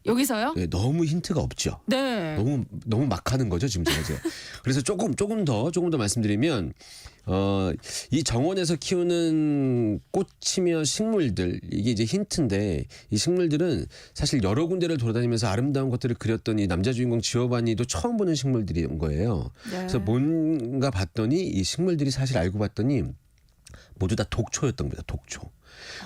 여기서요? 네, 너무 힌트가 없죠. 네. 너무 막 하는 거죠 지금 제가. 그래서 조금 더 말씀드리면 이 정원에서 키우는 꽃이며 식물들 이게 이제 힌트인데 이 식물들은 사실 여러 군데를 돌아다니면서 아름다운 것들을 그렸던 이 남자 주인공 지오바니도 처음 보는 식물들인 거예요. 네. 그래서 뭔가 봤더니 이 식물들이 사실 알고 봤더니 모두 다 독초였던 겁니다. 독초.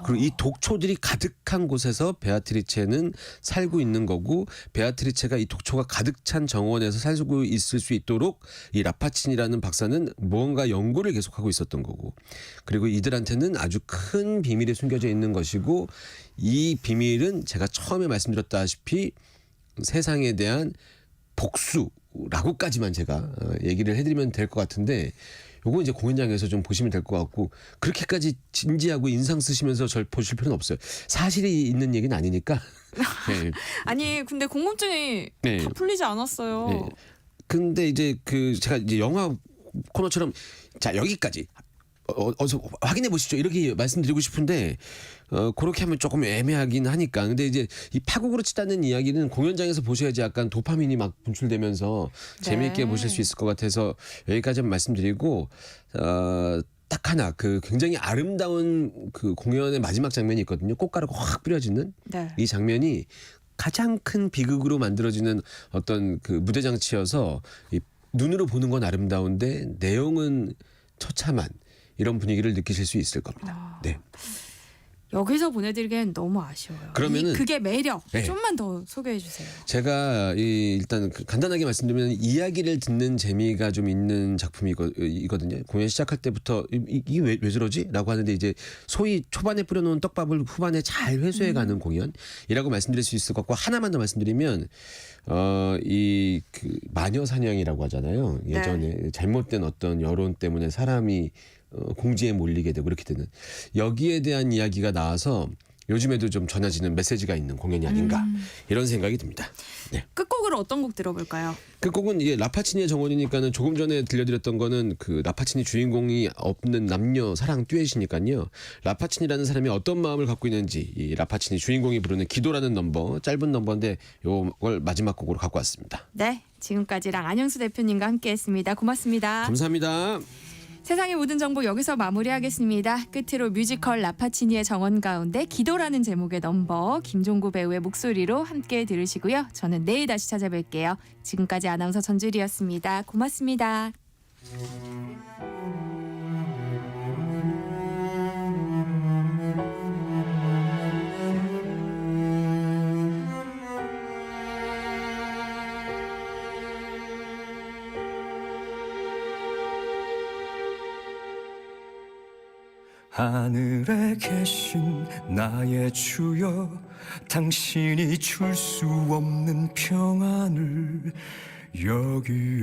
그리고 이 독초들이 가득한 곳에서 베아트리체는 살고 있는 거고 베아트리체가 이 독초가 가득 찬 정원에서 살고 있을 수 있도록 이 라파치니라는 박사는 무언가 연구를 계속하고 있었던 거고 그리고 이들한테는 아주 큰 비밀이 숨겨져 있는 것이고 이 비밀은 제가 처음에 말씀드렸다시피 세상에 대한 복수라고까지만 제가 얘기를 해드리면 될 것 같은데 요거 이제 공연장에서 좀 보시면 될 것 같고 그렇게까지 진지하고 인상 쓰시면서 절 보실 필요는 없어요. 사실이 있는 얘기는 아니니까. 네. 아니 근데 궁금증이 네. 다 풀리지 않았어요. 네. 근데 이제 그 제가 이제 영화 코너처럼 자 여기까지 어서 확인해 보시죠 이렇게 말씀드리고 싶은데 그렇게 하면 조금 애매하긴 하니까 근데 이제 이 파국으로 치닫는 이야기는 공연장에서 보셔야지 약간 도파민이 막 분출되면서 재미있게 보실 수 있을 것 같아서 여기까지만 말씀드리고 딱 하나 그 굉장히 아름다운 그 공연의 마지막 장면이 있거든요. 꽃가루가 확 뿌려지는 네. 이 장면이 가장 큰 비극으로 만들어지는 어떤 그 무대 장치여서 이 눈으로 보는 건 아름다운데 내용은 처참한 이런 분위기를 느끼실 수 있을 겁니다. 네. 여기서 보내드리기엔 너무 아쉬워요. 그러면은 그게 매력. 네. 좀만 더 소개해 주세요. 제가 일단 간단하게 말씀드리면 이야기를 듣는 재미가 좀 있는 작품이거든요. 공연 시작할 때부터 이게 왜 저러지? 라고 하는데 이제 소위 초반에 뿌려놓은 떡밥을 후반에 잘 회수해가는 공연이라고 말씀드릴 수 있을 것 같고 하나만 더 말씀드리면 이 그 마녀 사냥이라고 하잖아요. 예전에 잘못된 어떤 여론 때문에 사람이 공지에 몰리게 되고 그렇게 되는 여기에 대한 이야기가 나와서 요즘에도 좀 전해지는 메시지가 있는 공연이 아닌가 이런 생각이 듭니다. 네. 끝곡으로 어떤 곡 들어볼까요? 끝곡은 이게 라파치니의 정원이니까는 조금 전에 들려드렸던 거는 그 라파치니 주인공이 없는 남녀 사랑 듀엣이니까요. 라파치니라는 사람이 어떤 마음을 갖고 있는지 이 라파치니 주인공이 부르는 기도라는 넘버 짧은 넘버인데 요걸 마지막 곡으로 갖고 왔습니다. 네, 지금까지랑 안영수 대표님과 함께했습니다. 고맙습니다. 감사합니다. 세상의 모든 정보 여기서 마무리하겠습니다. 끝으로 뮤지컬 라파치니의 정원 가운데 기도라는 제목의 넘버 김종구 배우의 목소리로 함께 들으시고요. 저는 내일 다시 찾아뵐게요. 지금까지 아나운서 전주리였습니다. 고맙습니다. 하늘에 계신 나의 주여, 당신이 줄 수 없는 평안을 여기에,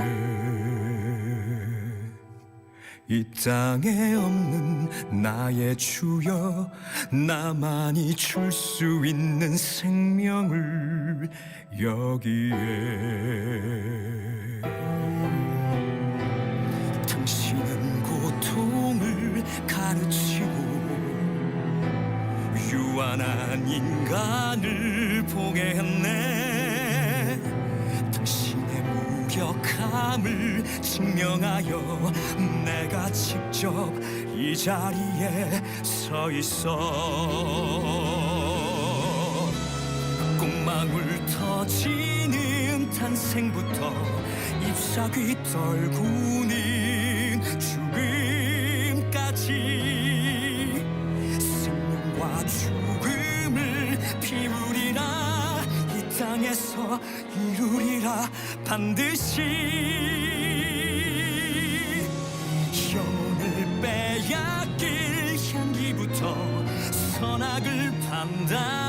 이 땅에 없는 나의 주여, 나만이 줄 수 있는 생명을 여기에. 당신은 고통을 가르치고 유한한 인간을 보게 했네. 당신의 무력함을 증명하여 내가 직접 이 자리에 서 있어. 꽃망울 터지는 탄생부터 잎사귀 떨구는 죽음까지 생명과 죽음을 피우리라. 이 땅에서 이루리라 반드시. 영혼을 빼앗길 향기부터 선악을 판단